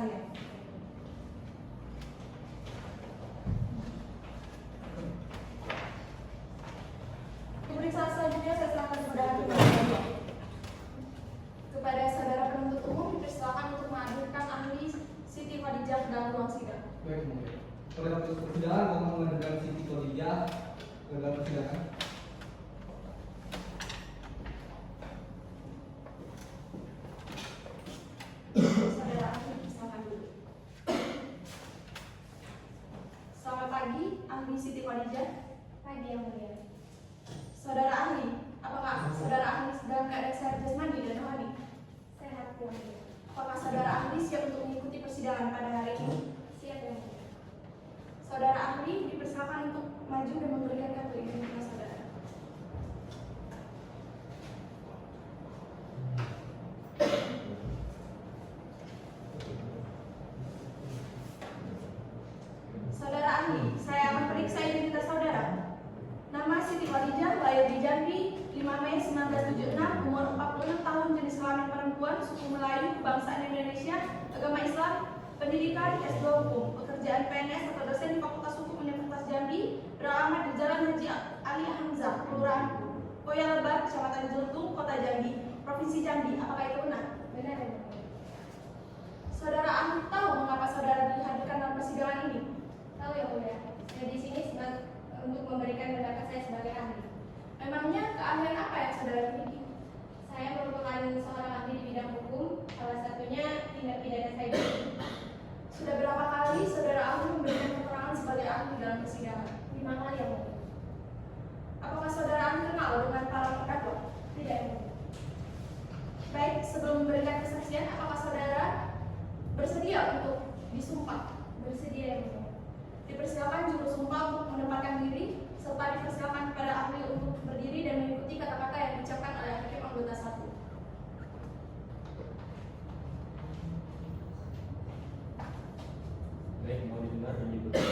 sekalian. Pemeriksaan selanjutnya saya serahkan kepada hakim yang kepada saudara penuntut umum dipersilakan untuk menghadirkan ahli Siti Khadijah ke dalam ruang sidang. Baik, Mulia. Pada persidangan akan menghadirkan Siti Khadijah ke dalam persidangan. Saudara ahli, silakan dulu. Selamat pagi, ahli Siti Khadijah. Pagi yang mulia. Saudara ahli, apakah saudara ahli sedang keadaan sehat jasmani dan rohani? Sehat yang mulia. Apakah saudara ahli siap untuk mengikuti persidangan pada hari ini? Siap yang mulia. Saudara ahli dipersilakan untuk maju dan memberikan kartu identitas saudara. Saudara ahli, saya akan periksa identitas saudara. Nama Siti Khadijah, lahir di Jambi, 5 Mei 1976, umur 46 tahun, jenis kelamin perempuan, suku Melayu, kebangsaan Indonesia, agama Islam, pendidikan S2 Hukum, pekerjaan PNS atau dosen di Fakultas Hukum Universitas Jambi, beralamat di Jalan Haji Ali Hamzah, Kelurahan Koya Lebar, Kecamatan Jeltung, Kota Jambi, Provinsi Jambi. Apakah itu benar? Benar yang mulia. Saudara ahli tahu mengapa saudara dihadirkan dalam persidangan ini? Tahu yang mulia. Saya di sini untuk memberikan pendapat saya sebagai ahli. Memangnya keahlian apa yang saudara miliki? Saya merupakan seorang ahli di bidang hukum, salah satunya tindak pidana cyber. Sudah berapa kali saudara ahli memberikan keterangan sebagai ahli dalam persidangan? 5 kali yang mulia. Apakah saudara ahli kenal dengan para terdakwa? Tidak yang mulia. Baik, sebelum memberikan kesaksian, apakah saudara bersedia untuk disumpah? Bersedia yang mulia. Dipersilakan juru sumpah untuk menempatkan diri, serta dipersilakan kepada ahli untuk berdiri dan mengikuti kata-kata yang diucapkan oleh hakim anggota 1. Baik, mau didengar dan diikuti.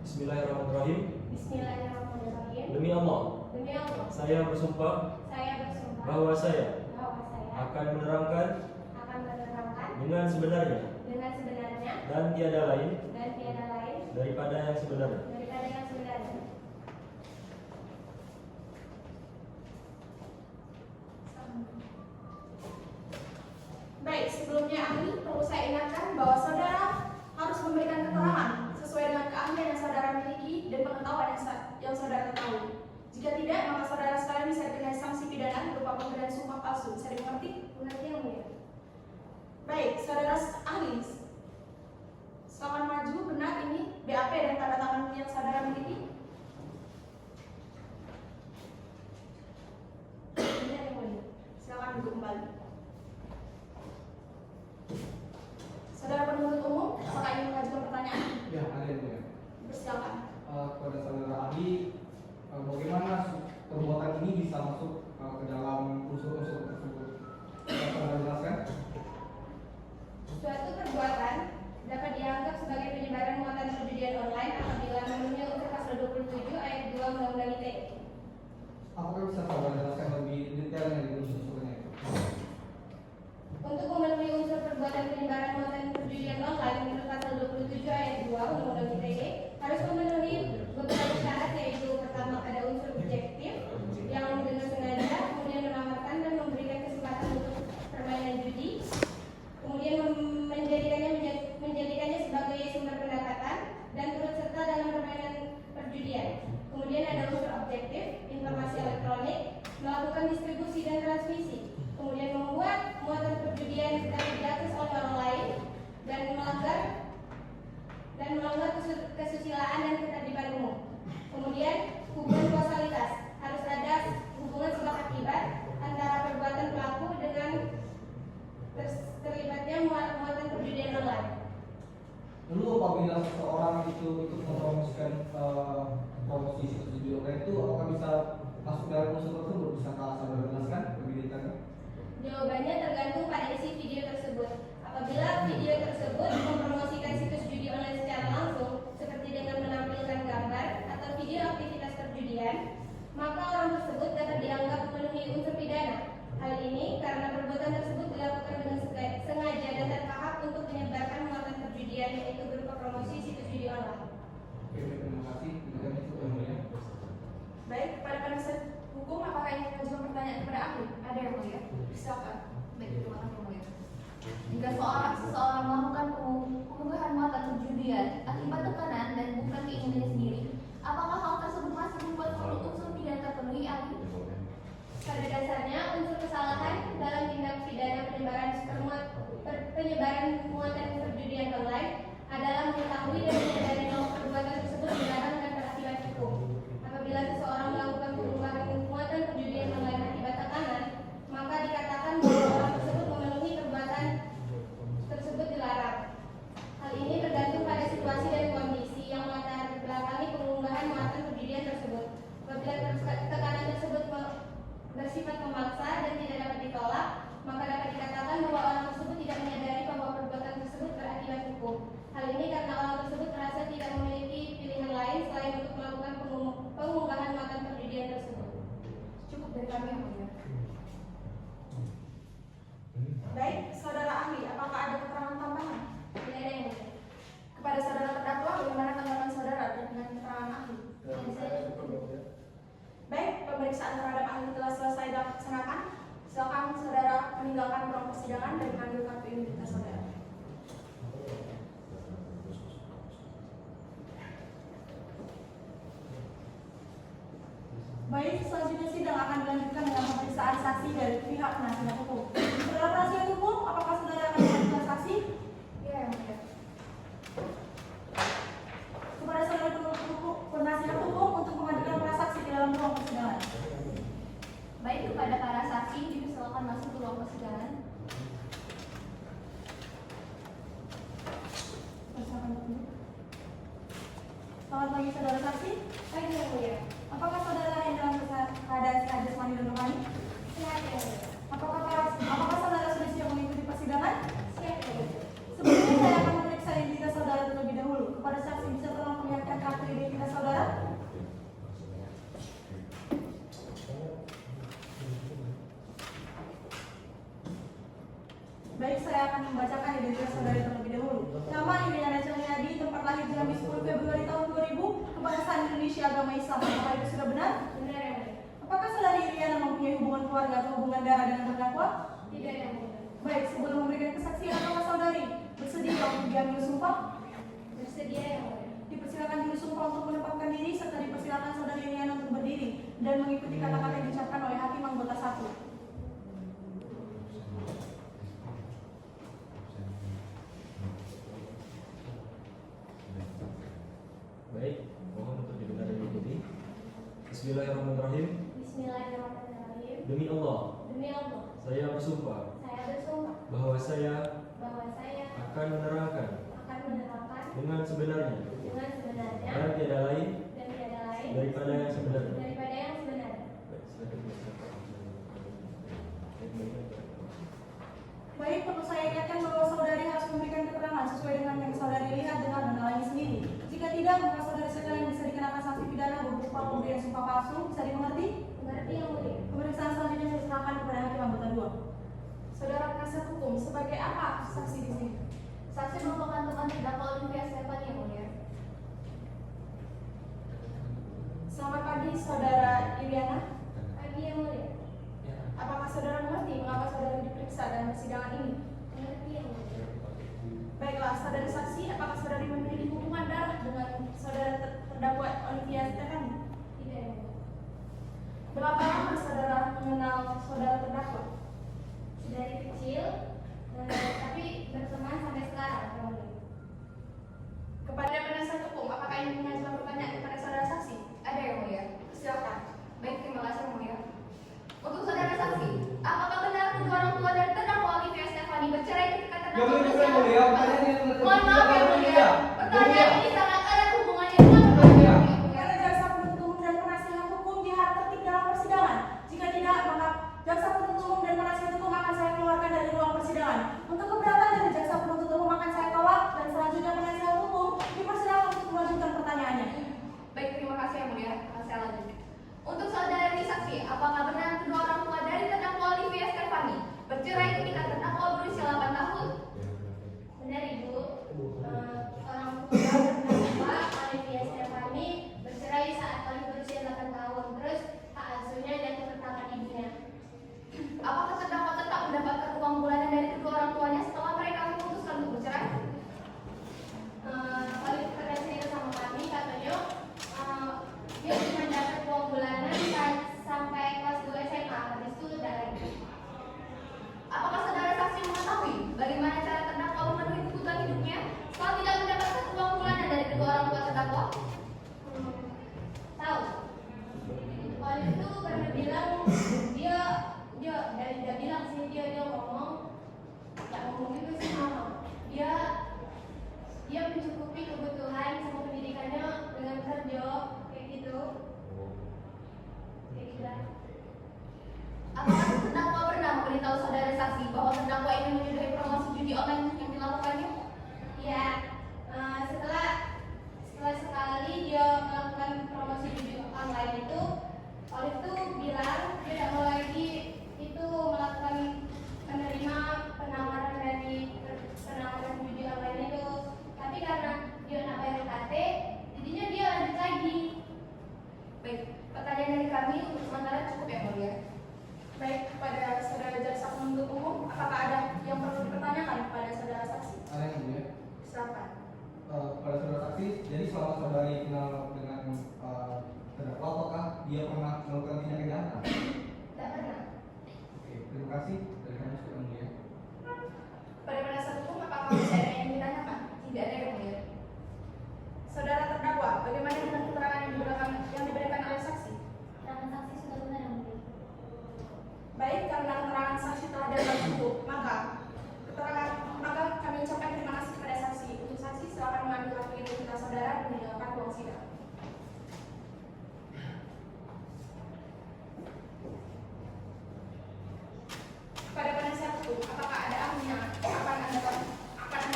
Bismillahirrahmanirrahim. Bismillahirrahmanirrahim. Demi Allah, Demi Allah, saya bersumpah saya bersumpah bahwa saya bahwa saya akan menerangkan akan menerangkan dengan sebenarnya dengan sebenarnya dan tiada lain dan tiada lain daripada yang sebenarnya. daripada yang sebenarnya. Baik, sebelumnya ahli, perlu saya ingatkan bahwa saudara harus memberikan keterangan sesuai dengan keahlian yang saudara miliki dan pengetahuan yang saudara ketahui. Jika tidak, maka saudara sekalian bisa dikenai sanksi pidana berupa pemberian sumpah palsu. Bisa dimengerti? Mengerti yang mulia. Baik, saudara ahli, silakan maju. Benar ini BAP dan tanda tangan yang saudara miliki? Benar yang mulia. Silakan duduk kembali. Saudara penuntut umum, apakah ingin mengajukan pertanyaan? Ya, ada yang Mulia. Persilakan. Kepada saudara ahli, bagaimana perbuatan ini bisa masuk ke dalam unsur-unsur tersebut? Bisa saudara jelaskan? Suatu perbuatan dapat dianggap sebagai penyebaran muatan perjudian online apabila memenuhi unsur pasal 27 ayat 2 Undang-Undang ITE. Apakah bisa saudara jelaskan lebih detailnya di unsur-unsurnya itu? Untuk memenuhi unsur perbuatan penyebaran muatan perjudian online menurut pasal 27 ayat 2 Undang-Undang ITE harus memenuhi beberapa syarat, yaitu pertama ada unsur objektif yang dengan sengaja, kemudian menawarkan dan memberikan kesempatan untuk permainan judi, kemudian menjadikannya sebagai sumber pendapatan dan turut serta dalam permainan perjudian. Kemudian ada unsur objektif, informasi elektronik, melakukan distribusi dan transmisi, kemudian membuat muatan perjudian dapat diakses oleh orang lain dan melanggar kesusilaan dan ketertiban umum. Kemudian hubungan kausalitas, harus ada hubungan sebab akibat antara perbuatan pelaku dengan terlibatnya muatan perjudian online. Lalu apabila seseorang itu ikut mempromosikan promosi situs judi online itu, apakah bisa masuk dalam unsur tersebut? Bisakah saudara jelaskan lebih detailnya? Jawabannya tergantung pada isi video tersebut. Apabila video tersebut mempromosikan situs judi online secara langsung, seperti dengan menampilkan gambar atau video aktivitas perjudian, maka orang tersebut dapat dianggap memenuhi unsur pidana. Hal ini karena perbuatan tersebut dilakukan dengan sengaja dan terpaham untuk menyebarkan muatan mengetahui dan menyadari bahwa perbuatan tersebut dilarang dan berakibat hukum. Apabila seseorang melakukan pengumbahan muatan perjudian online akibat tekanan, maka dikatakan bahwa orang tersebut memenuhi perbuatan tersebut dilarang. Hal ini tergantung pada situasi dan kondisi yang melatar belakangi pengumbahan muatan perjudian tersebut. Apabila tekanan tersebut bersifat memaksa dan tidak dapat ditolak, maka dapat dikatakan bahwa orang tersebut tidak menyadari bahwa perbuatan tersebut berakibat hukum. Hal ini karena orang tersebut merasa tidak memiliki pilihan lain selain untuk melakukan pengunggahan muatan perjudian tersebut. Cukup dari kami yang mulia. Baik, saudara ahli, apakah ada keterangan tambahan? Tidak ada yang mulia. Kepada saudara terdakwa, bagaimana tanggapan saudara dengan keterangan ahli? Baik, pemeriksaan terhadap ahli telah selesai dilaksanakan. Silakan saudara meninggalkan ruang persidangan dan mengambil kartu identitas saudara. Baik, selanjutnya sidang akan dilanjutkan dengan pemeriksaan saksi dari pihak penasihat hukum. Saudara penasihat hukum, apakah saudara akan menghadirkan saksi? Ya, yang mulia. Kepada saudara penasihat hukum untuk menghadirkan para saksi di dalam ruang persidangan. Baik, kepada para saksi dipersilakan masuk ke ruang persidangan. Persilakan bertemu. Selamat pagi saudara saksi. Pagi yang mulia. Apakah saudara yang dalam keadaan sehat jasmani dan rohani? Sehat yang mulia. Apakah saudara sudah siap mengikuti persidangan? Siap yang mulia. Sebelumnya saya akan memeriksa identitas saudara terlebih dahulu. Kepada saksi bisa tolong perlihatkan kartu identitas saudara? Baik, saya akan membacakan identitas saudara terlebih dahulu. Nama Yuliana Celiadi, tempat lahir Jambi 10 Februari tahun 2000, kebangsaan Indonesia, agama Islam. Apakah itu sudah benar? Benar yang mulia. Apakah saudari Yuliana mempunyai hubungan keluarga atau hubungan darah dengan terdakwa? Tidak yang mulia. Baik, sebelum memberikan kesaksian, apakah saudari bersedia untuk diambil sumpah? Bersedia yang mulia. Dipersilakan juru sumpah untuk menempatkan diri serta dipersilakan saudari Yuliana untuk berdiri dan mengikuti kata-kata yang diucapkan oleh hakim anggota 1. Baik, mohon untuk didengar dan diikuti. Bismillahirrahmanirrahim. Bismillahirrahmanirrahim. Demi Allah, Demi Allah, saya bersumpah saya bersumpah bahwa saya bahwa saya akan menerangkan akan menerangkan dengan sebenarnya dengan sebenarnya dan tiada lain dan tiada lain daripada yang sebenarnya. daripada yang sebenarnya. Baik, silakan dipersilakan. Baik, perlu saya ingatkan bahwa saudari harus memberikan keterangan sesuai dengan yang saudari lihat, dengar, dan alami sendiri. Jika tidak, maka saudari sekalian bisa dikenakan sanksi pidana berupa pemberian sumpah palsu. Bisa dimengerti? Mengerti yang mulia. Pemeriksaan selanjutnya saya serahkan kepada hakim anggota 2. Saudara penasihat hukum, sebagai apa saksi di sini? Saksi merupakan teman terdakwa Olivia Stefan yang mulia. Selamat pagi, saudara Iriana. Pagi yang mulia. Apakah saudara mengerti mengapa saudara diperiksa dalam persidangan ini? Mengerti yang mulia. Baiklah, saudara saksi, apakah saudari memiliki hubungan darah dengan saudara terdakwa Olivia Stefan? Tidak yang mulia. Berapa lama saudara mengenal saudara terdakwa? Dari kecil, tapi berteman sampai sekarang yang mulia. Kepada penasihat hukum, apakah ingin mengajukan pertanyaan kepada saudara saksi? Ada yang mulia. Silakan. Baik, terima kasih yang mulia. Untuk saudara saksi, apakah benar kedua orang tua dari terdakwa Olivia Stefani bercerai ketika Ya terdakwa boleh berusia? mulia, pertanyaan yang Mohon maaf ya mulia. Pertanyaan Mulia. ini sangat erat hubungannya dengan pertanyaan yang mulia. Karena jaksa penuntut umum dan penasihat hukum diharap tertib dalam persidangan. Jika tidak, maka jaksa penuntut umum dan penasihat hukum akan saya keluarkan dari ruang persidangan. Untuk keberatan dari jaksa penuntut umum akan saya tolak dan selanjutnya penasihat hukum dipersilakan untuk melanjutkan pertanyaannya. Baik, terima kasih yang mulia. Saya lanjut. Untuk saudari saksi, apakah benar kedua orang tua dari terdakwa Olivia Stefani bercerai ketika terdakwa berusia 8 tahun? Benar Ibu, orang tua ngomong gitu sih mama. Dia mencukupi kebutuhan sama pendidikannya dengan kerja kayak gitu. Kayak gitu lah. Apakah terdakwa pernah memberitahu saudara saksi bahwa terdakwa ini menyudahi promosi judi online yang dilakukannya? Iya, setelah sekali dia melakukan promosi judi online itu, Olive tuh bilang dia tidak mau lagi itu melakukan menerima penawaran dari penawaran judi online itu. Tapi karena dia nak bayar UKT, jadinya dia lanjut lagi. Baik, pertanyaan dari kami untuk sementara cukup ya mulia. Baik, kepada saudara jaksa penuntut umum, apakah ada yang perlu dipertanyakan kepada saudara saksi? Ada yang mulia. Silakan. Pada saudara saksi, jadi selama saudari kenal dengan terdakwa, apakah dia pernah melakukan tindak kejahatan? Tidak pernah. Oke, terima kasih dari kami sudah mulia. Pada penasihat hukum, apakah masih ada yang ditanyakan? Tidak ada yang mulia. Saudara terdakwa, bagaimana dengan keterangan yang diberikan oleh saksi? Keterangan saksi sudah benar yang mulia. Baik, karena keterangan saksi telah dapat cukup, maka kami ucapkan terima kasih kepada saksi. Untuk saksi, silakan mengambil hak identitas saudara dan meninggalkan ruang sidang. Pada penasihat hukum, apakah ada ahli yang akan anda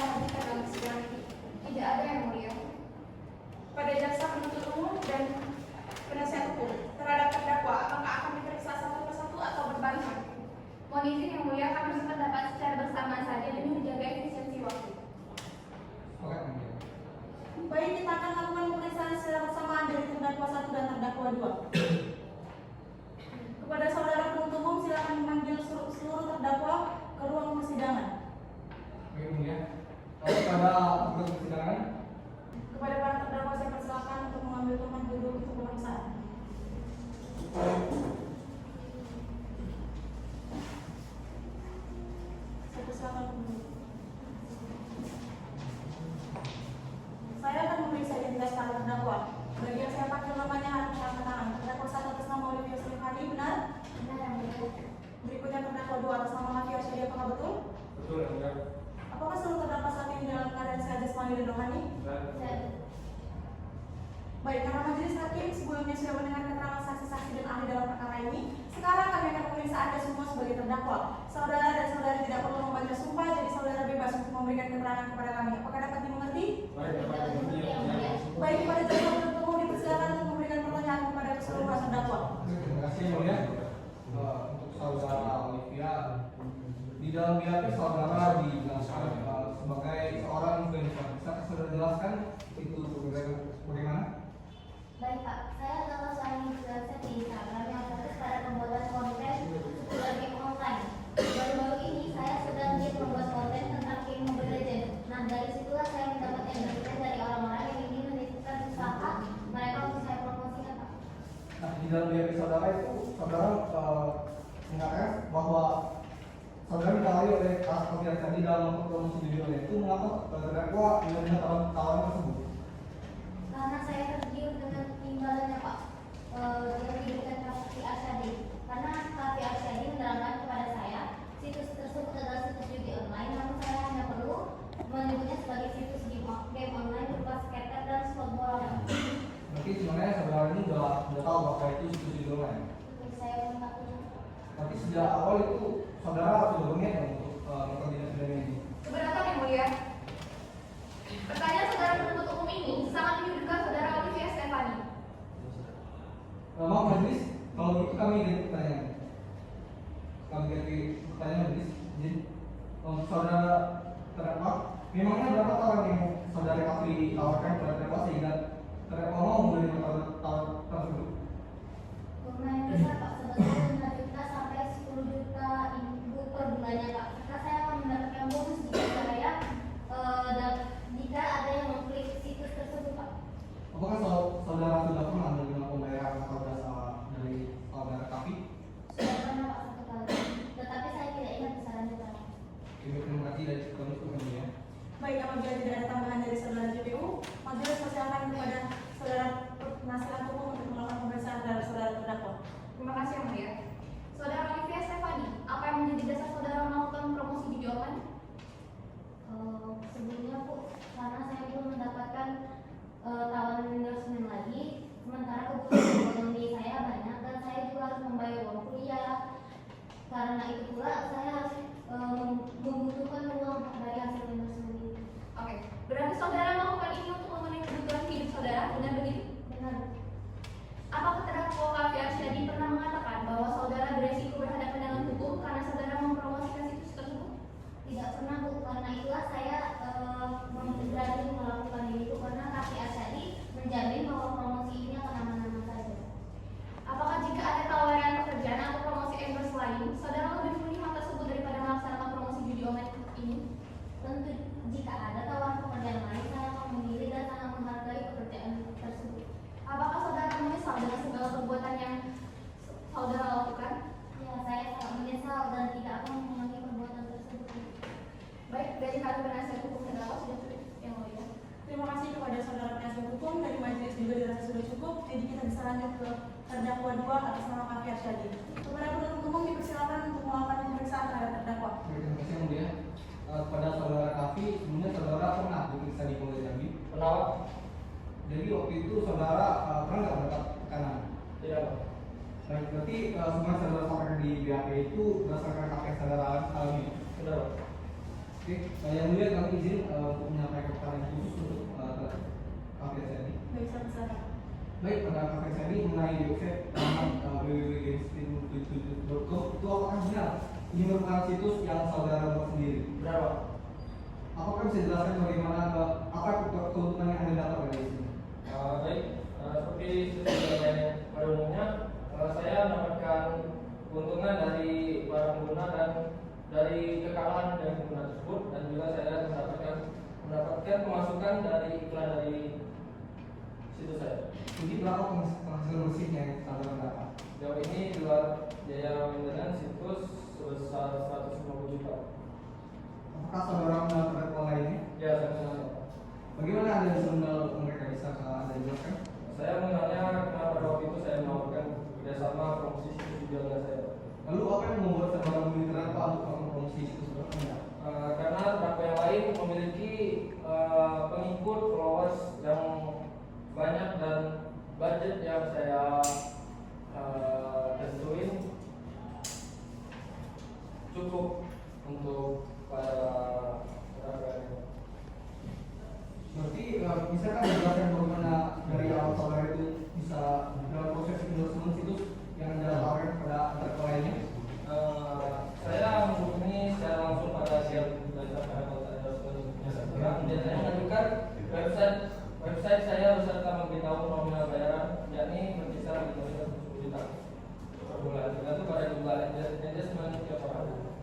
hadirkan dalam sidang ini? Tidak ada yang mulia. Pada jaksa penuntut umum dan penasihat hukum terhadap terdakwa, apakah akan diperiksa satu persatu atau berbarengan? Mohon izin yang mulia, kami berpendapat secara bersamaan saja demi menjaga efisiensi waktu. Oke, mulia. Baik, kita akan lakukan pemeriksaan secara bersamaan dari terdakwa 1 dan terdakwa 2. Kepada saudara penuntut umum, silakan memanggil seluruh terdakwa ke ruang persidangan. Oke, mulia. Pada tugas persidangan, Kepada para terdakwa, saya persilakan untuk mengambil tempat duduk untuk pemeriksaan. Saya persilakan untuk duduk. Saya akan memeriksa identitas para terdakwa. Bagi yang saya panggil namanya harus angkat tangan. Terdakwa 1 atas nama Olivia Sulifani, benar? Benar yang mulia. Berikutnya terdakwa 2 atas nama Mafia Syedi, apakah betul? betul yang mulia. Apakah seluruh terdakwa saat ini dalam keadaan sehat jasmani dan rohani? Saya Baik, karena majelis hakim sebelumnya sudah mendengar keterangan saksi-saksi dan ahli dalam perkara ini, sekarang kami akan memeriksa Anda semua sebagai terdakwa. Saudara dan saudari tidak perlu membaca sumpah, jadi saudara bebas untuk memberikan keterangan kepada kami. Apakah dapat dimengerti? Baik, dapat dimengerti yang mulia. Baik, kepada jaksa penuntut umum dipersilakan untuk memberikan pertanyaan kepada keseluruhan terdakwa. Terima kasih yang mulia. Untuk saudara Olivia, di dalam BAP saudara dijelaskan sebagai seorang influencer. Bisa saudara jelaskan itu bagaimana? Baik Pak, saya adalah seorang influencer di Instagram yang fokus pada pembuatan konten seputar game online. Baru-baru ini saya sedang membuat konten tentang game Mobile Legends. Nah, dari situlah saya mendapat engagement dari orang-orang yang ingin menitipkan usaha mereka untuk saya promosikan Pak. Nah, di dalam BAP saudara itu, saudara mengatakan bahwa saudara ditawari oleh Mafia Syedi dalam promosi video itu, mengapa terdakwa menerima tawaran tersebut? Karena saya tergiur dengan imbalannya Pak, yang diberikan Raffi Arsyadi. Karena Raffi Arsyadi menerangkan kepada saya situs tersebut adalah situs judi online, namun saya hanya perlu menyebutnya sebagai situs game online berupa skater dan slot bola. Berarti sebenarnya saudara ini sudah tahu bahwa itu situs video online. Saya mengetahui. Tapi sejak awal itu saudara sudah berniat ya untuk melakukan tindak pidana ini. Keberatan yang mulia. Pertanyaan saudara penuntut umum ini sangat menyudutkan saudara Olivia Stefani. Maaf majelis, kalau begitu kami ganti pertanyaan. Kami ganti pertanyaan majelis. Jadi saudara terdakwa, memangnya berapa tawaran yang saudara Raffi tawarkan kepada terdakwa sehingga terdakwa mau menerima tawaran tersebut? Lumayan besar Pak, sebesar 5 juta sampai 10 juta ibu per bulannya Pak. Karena saya akan mendapatkan bonus jika ada yang mengklik situs tersebut Pak. Apakah saudara sudah pernah menerima pembayaran atau jasa dari saudara Raffi? Sudah pernah Pak 1 kali, tetapi saya tidak ingat besarannya Pak. Terima kasih dari kami ya. Baik, apabila tidak ada tambahan dari saudara JPU, majelis persilakan kepada saudara penasihat hukum untuk melakukan pemeriksaan terhadap saudara terdakwa. Terima kasih yang mulia. Saudara Olivia Stefani, apa yang menjadi dasar saudara melakukan promosi judi online? karena itu pula saya harus membutuhkan uang dari hasil members sendiri. Oke, berarti saudara melakukan ini untuk memenuhi kebutuhan hidup saudara, benar begitu? Benar. Apakah terdakwa Kavi Arsyadi pernah mengatakan bahwa saudara beresiko berhadapan dengan hukum karena saudara mempromosikan situs tersebut? Tidak pernah Bu, karena itulah saya berani melakukan itu karena Kavi Arsyadi menjamin bahwa promosi ini akan aman-aman saja. Apakah jika ada tawaran pekerjaan atau promosi endorse lain, saudara lebih memilih hal tersebut daripada melaksanakan promosi judi online ini? Tentu jika ada tawaran pekerjaan lain, saya akan memilih dan sangat menghargai pekerjaan tersebut. Apakah saudara menyesal dengan segala perbuatan yang saudara lakukan? Ya, saya sangat menyesal dan tidak akan mengulangi perbuatan tersebut. Baik, dari kami penasihat hukum terdakwa sudah cukup yang mulia. Terima kasih kepada saudara penasihat hukum, dari majelis juga dirasa sudah cukup. Jadi kita bisa lanjut ke terdakwa 2 atas nama Kavi Arsyadi. Kepada penuntut umum dipersilakan untuk melakukan pemeriksaan terhadap terdakwa. Terima kasih yang mulia. Pada saudara Kavi, sebelumnya saudara pernah diperiksa di Polda Jambi. Pernah Pak? Jadi waktu itu saudara pernah nggak mendapat tekanan? Tidak Pak. Baik, berarti semua yang saudara sampaikan di BAP itu berdasarkan apa yang saudara alami. Benar Pak. Oke, yang mulia kami izin untuk menyampaikan pertanyaan khusus untuk Kavi Arsyadi. Baik, silakan. Baik, pada Kavi Arsyadi mengenai website www.gamestin77.com itu apakah benar ini merupakan situs yang saudara buat sendiri? Benar Pak. Apakah bisa dijelaskan bagaimana apa keuntungan yang anda dapat dari sini? Baik, seperti pada umumnya saya mendapatkan keuntungan dari para pengguna dan dari kekalahan dari pengguna tersebut, dan juga saya mendapatkan pemasukan dari iklan dari situs saya. Jadi berapa penghasilan bersihnya yang saudara dapat? Sejauh ini di luar biaya maintenance situs sebesar 150 juta. Apakah saudara mengenal terdakwa lainnya? Ya, saya mengenal. Bagaimana anda bisa mengenal mereka? Bisa anda jelaskan? Saya mengenalnya karena pada waktu itu saya menawarkan kerjasama promosi situs video saya. Lalu apa yang membuat saudara memilih terdakwa untuk melakukan promosi situs Anda? Karena terdakwa yang lain memiliki pengikut followers yang banyak dan budget yang saya tentuin cukup untuk para terdakwa ini. Berarti bisa kan dijelaskan bagaimana dari awal saudara itu bisa dalam proses endorsement situs yang anda tawarkan kepada terdakwa lainnya? Saya menghubungi secara langsung pada siap belajar pada dan saya mengajukan website saya beserta memberitahu nominal bayaran, yakni berkisar di 10 juta per bulan, tergantung pada jumlah engagement tiap orang.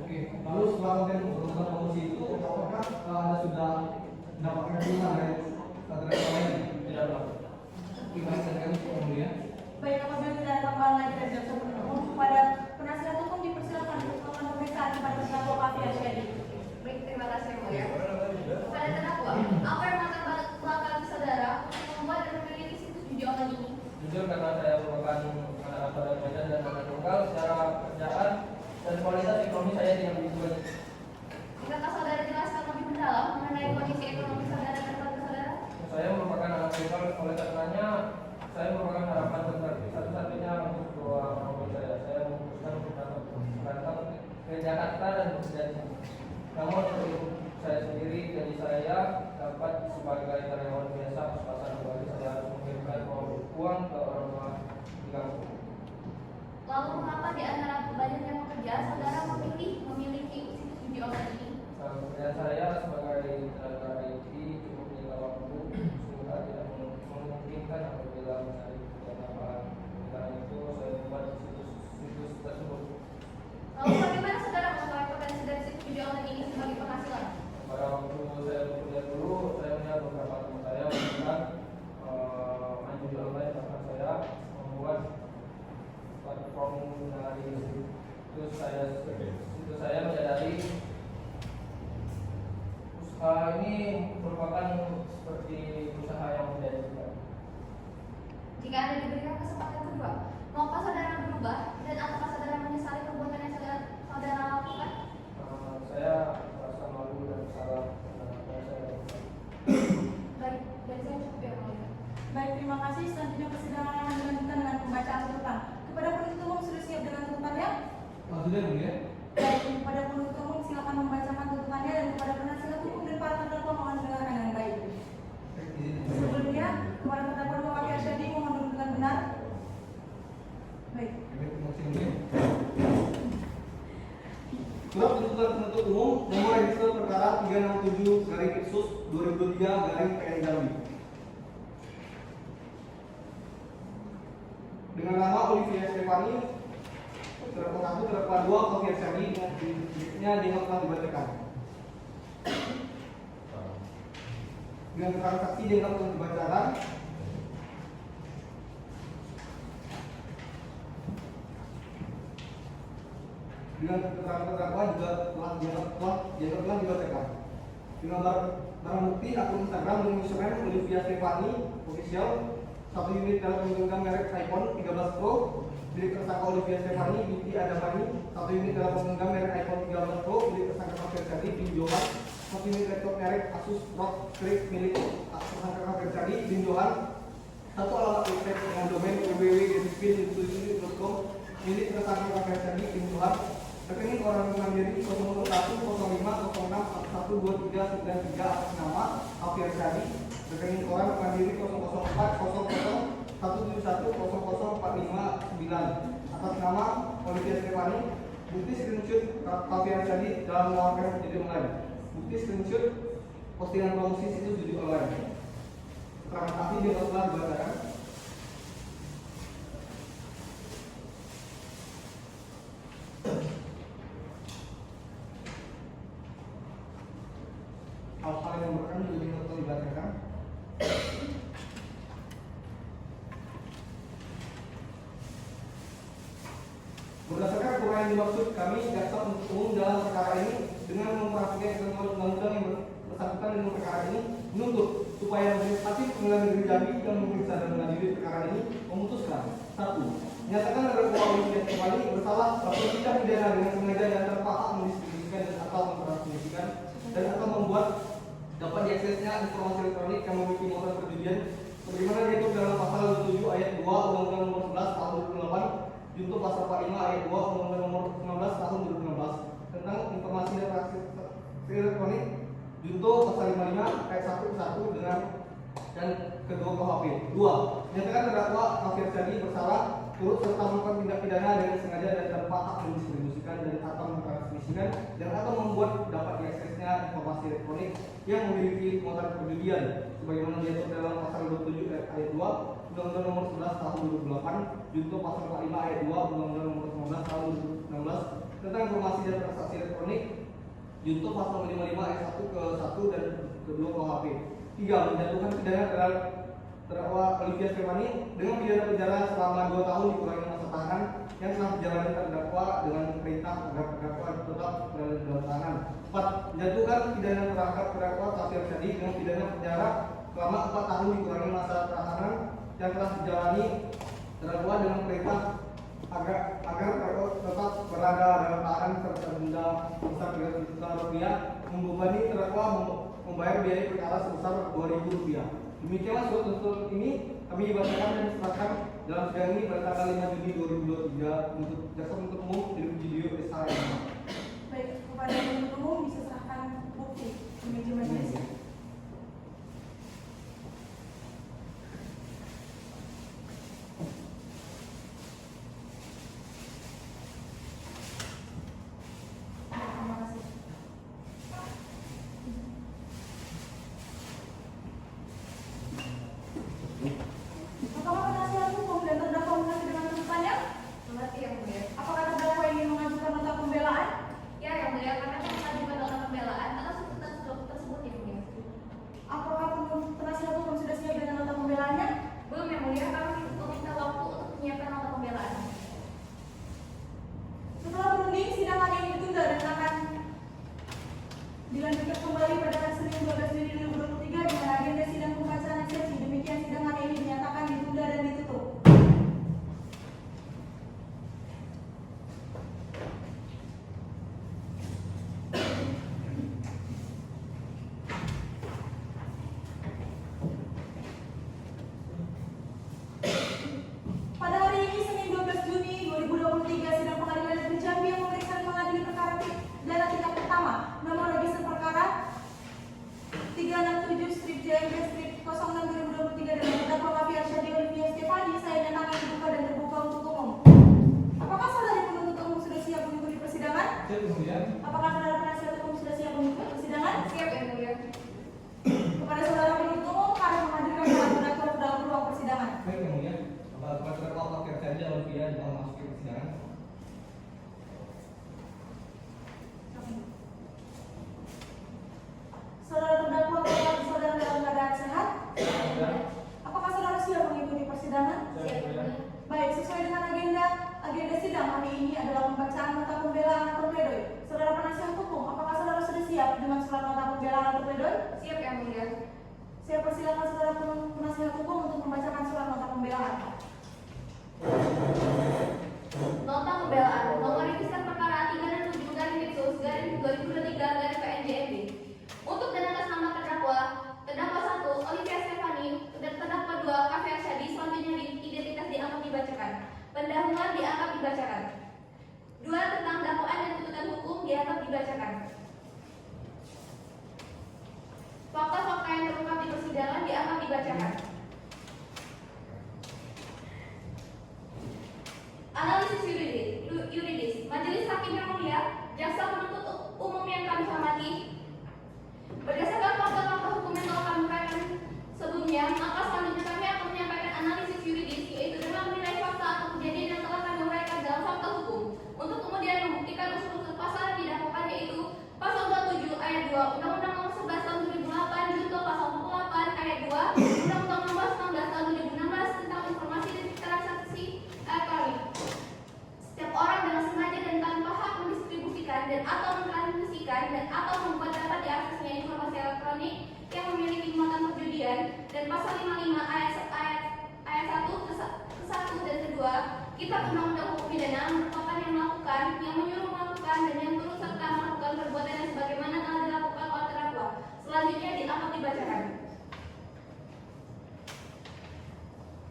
Oke, lalu setelah konten untuk promosi itu, apakah anda sudah mendapatkan keuntungan dari terdakwa lainnya? Tidak tahu. Terima kasih kami kemudian. Baik, apabila tidak ada tambahan lagi dari jaksa penuntut umum, kepada penasihat hukum dipersilakan untuk melakukan pemeriksaan kepada terdakwa Kavi Arsyadi. Baik, terima kasih yang mulia. Kepada terdakwa, apa yang latar belakang saudara untuk membuat dan memiliki situs judi online ini? Jujur karena saya merupakan anak pada badan dan anak tunggal, secara pekerjaan dan kualitas ekonomi saya tidak begitu baik. Jika saudara jelaskan lebih mendalam mengenai kondisi ekonomi saudara dan keluarga saudara? Saya merupakan anak tunggal, oleh karenanya saya merupakan harapan satu-satunya untuk kedua orang tua saya. Saya memutuskan untuk datang ke Jakarta dan bekerja di sini. Namun untuk saya sendiri, jadi saya dapat sebagai karyawan biasa pas-pasan kembali, saya harus mengirimkan uang ke orang tua di kampung. Lalu mengapa di antara banyaknya pekerja saudara memiliki situs judi online ini? Pekerjaan saya sebagai tenaga IT cukup menyita waktu, sehingga tidak memungkinkan apabila mencari pekerjaan tambahan. Karena itu saya membuat situs tersebut. Lalu bagaimana saudara mengetahui potensi dari situs judi online ini sebagai penghasilan? Pada waktu saya bekerja dulu, saya melihat beberapa teman saya melakukan main judi online, bahkan saya membuat platform dari situs saya menyadari usaha ini merupakan seperti usaha yang menjanjikan. Jika Anda diberikan kesempatan kedua, maukah saudara berubah dan apakah saudara menyesali perbuatan yang saudara lakukan? Saya merasa malu dan salah karena saya. Baik, dari saya cukup ya mulia. Baik, terima kasih. Selanjutnya persidangan akan dilanjutkan dengan pembacaan tuntutan. Kepada penuntut umum sudah Bu ya. Baik, kepada penuntut umum silakan membacakan tuntutannya, dan kepada penasihat hukum dan para terdakwa mohon dengarkan dengan baik. Sebelumnya, kepada terdakwa dua Kavi Arsyadi mohon duduk dengan benar. Baik. Surat tuntutan penuntut umum nomor register perkara 367/Kepsus/2023 PN dengan nama Olivia Stefani, terdakwa 1, terdakwa 2 Kavi Arsyadi dengan dirinya telah dibacakan. Dengan keterangan saksi telah dibacakan. Dengan keterangan terdakwa juga telah dibacakan. Dengan barang bukti akun Instagram dengan username Olivia Stefani official, 1 unit telepon genggam merek iPhone 13 Pro milik tersangka Olivia Stefani binti Adamani, 1 unit telepon genggam merek iPhone 13 Pro milik tersangka Kavi Arsyadi bin Johan, 1 unit laptop merek Asus ROG Strix milik tersangka Kavi Arsyadi bin Johan, 1 alamat website dengan domain www.despin.com milik tersangka Kavi Arsyadi bin Johan, rekening orang mandiri 0010506412393 atas nama Kavi Arsyadi, rekening orang mandiri 0040017100459 atas nama Olivia Stefani, bukti screenshot Kavi Arsyadi dalam menawarkan judi online, bukti screenshot postingan promosi situs judi online. Keterangan ahli dia telah dibacakan. Hal-hal yang berkenaan juga telah dibacakan. Berdasarkan aturan yang dimaksud kami, jaksa penuntut umum dalam perkara ini dengan memperhatikan ketentuan undang-undang yang bersangkutan dengan perkara ini menuntut supaya Majelis Hakim Pengadilan Negeri Jambi yang memeriksa dan mengadili perkara ini memutuskan: 1. Menyatakan terdakwa Olivia Stefani bersalah atau tidak pidana dengan sengaja dan tanpa hak mendistribusikan dan atau mentransmisikan dan atau membuat dapat diaksesnya informasi elektronik yang memiliki muatan perjudian sebagaimana diatur dalam pasal 27 ayat 2 Undang-Undang Nomor 11 Tahun 2008 junto pasal 45 ayat 2 Undang-Undang Nomor 19 Tahun 2016 tentang informasi dan transaksi elektronik junto pasal 55 ayat 1 ke 1 dengan dan kedua KUHP. 2. Menyatakan terdakwa Kavi Arsyadi bersalah turut serta melakukan tindak pidana dengan sengaja dan tanpa hak mendistribusikan dan atau mentransmisikan dan atau membuat dapat diaksesnya informasi elektronik yang memiliki muatan perjudian sebagaimana diatur dalam pasal 27 ayat 2 Undang-Undang Nomor 11 Tahun 2008 junto pasal 45 ayat 2 Undang-Undang Nomor 19 Tahun 2016 tentang informasi dan transaksi elektronik junto pasal 55 ayat 1 ke 1 dan kedua KUHP. 3. Menjatuhkan pidana terhadap terdakwa Olivia Stefani dengan pidana penjara selama 2 tahun dikurangi masa tahanan yang telah dijalani terdakwa dengan perintah agar terdakwa tetap berada dalam tahanan. 4. Menjatuhkan pidana terhadap terdakwa Kavi Arsyadi dengan pidana penjara selama 4 tahun dikurangi masa tahanan yang telah dijalani terdakwa dengan perintah agar terdakwa tetap berada dalam tahanan serta denda sebesar Rp300.000 membebani terdakwa membayar biaya perkara sebesar Rp2.000. Demikianlah surat tuntutan ini kami bacakan dan serahkan dalam sidang ini pada tanggal 5 Juni 2023 untuk jaksa penuntut umum dari Video SHM. Baik, kepada penuntut umum bisa serahkan bukti di meja majelis. Terima kasih. Mahkamah Penasihat Hukum dan terdakwa mengerti dengan tuntutannya? Mengerti yang mulia. Apakah terdakwa pembelaan atau pledoi? Siap Yang Mulia. Saya persilakan saudara penasihat hukum untuk membacakan surat nota pembelaan. Nota pembelaan nomor register perkara 37/2023/PNJMB. Untuk dan atas nama terdakwa 1 Olivia Stefani dan terdakwa 2 Kavi Arsyadi selanjutnya identitas dianggap dibacakan. Pendahuluan dianggap dibacakan. 2 tentang dakwaan dan tuntutan hukum dianggap dibacakan. Fakta-fakta yang terungkap di persidangan dianggap dibacakan. Analisis yuridis. Majelis Hakim yang Mulia, jaksa penuntut umum yang kami hormati, berdasarkan fakta-fakta hukum yang telah kami uraikan sebelumnya, maka selanjutnya kami akan menyampaikan analisis yuridis, yaitu dengan menilai fakta atau kejadian yang telah kami uraikan dalam fakta hukum, untuk kemudian membuktikan unsur-unsur pasal yang didakwakan, yaitu pasal 27 ayat 2 Undang-Undang Nomor 11 Tahun 2008 junto pasal 48 ayat 2 Undang-Undang Nomor 19 Tahun 2016 tentang informasi dan transaksi elektronik. Setiap orang dengan sengaja dan tanpa hak mendistribusikan dan atau mentransmisikan dan atau membuat dapat diaksesnya informasi elektronik yang memiliki muatan perjudian, dan pasal 55 ayat 1 ke 1 dan ke 2 Kitab Undang-Undang Hukum Pidana merupakan yang melakukan, yang menyuruh melakukan, dan yang turut serta melakukan perbuatan yang sebagaimana telah dilakukan oleh terdakwa. Selanjutnya dianggap dibacakan.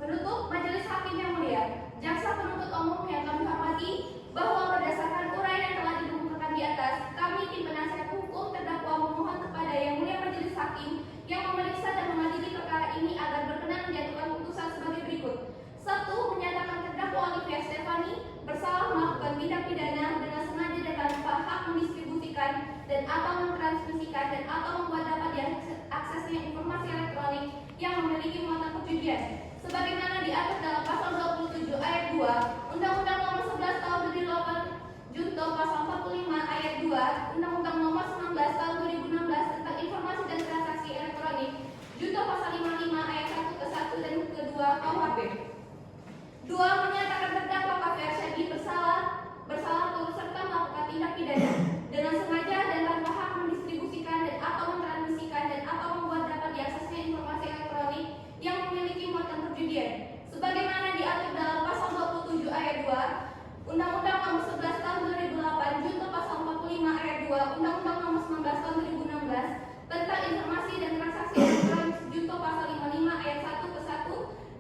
Penutup Majelis Hakim yang Mulia, jaksa penuntut umum yang kami hormati, bahwa berdasarkan uraian yang telah dikemukakan di atas, kami tim penasihat hukum terdakwa memohon kepada Yang Mulia Majelis Hakim yang memeriksa dan mengadili perkara ini agar berkenan menjatuhkan putusan sebagai berikut. 1. Menyatakan terdakwa Olivia Stefani bersalah melakukan tindak pidana dengan sengaja dan tanpa hak mendistribusikan dan atau mentransmisikan dan atau membuat dapat diaksesnya informasi elektronik yang memiliki muatan perjudian, sebagaimana diatur dalam pasal 27 ayat 2 Undang-Undang Nomor 11 Tahun 2008 junto pasal 45 ayat 2 Undang-Undang Nomor 19 Tahun 2016 tentang informasi dan transaksi elektronik junto pasal 55 ayat 1 ke 1 dan ke 2 KUHP. 2. Menyatakan terdakwa Kavi Arsyadi bersalah turut serta melakukan tindak pidana dengan sengaja dan tanpa hak mendistribusikan dan atau mentransmisikan dan atau membuat dapat diaksesnya informasi elektronik yang memiliki muatan perjudian, sebagaimana diatur dalam pasal 27 ayat 2 Undang-Undang Nomor 11 Tahun 2008 junto pasal 45 ayat 2 Undang-Undang Nomor 19 Tahun 2016 tentang informasi dan transaksi elektronik junto pasal 55 ayat 1 ke 1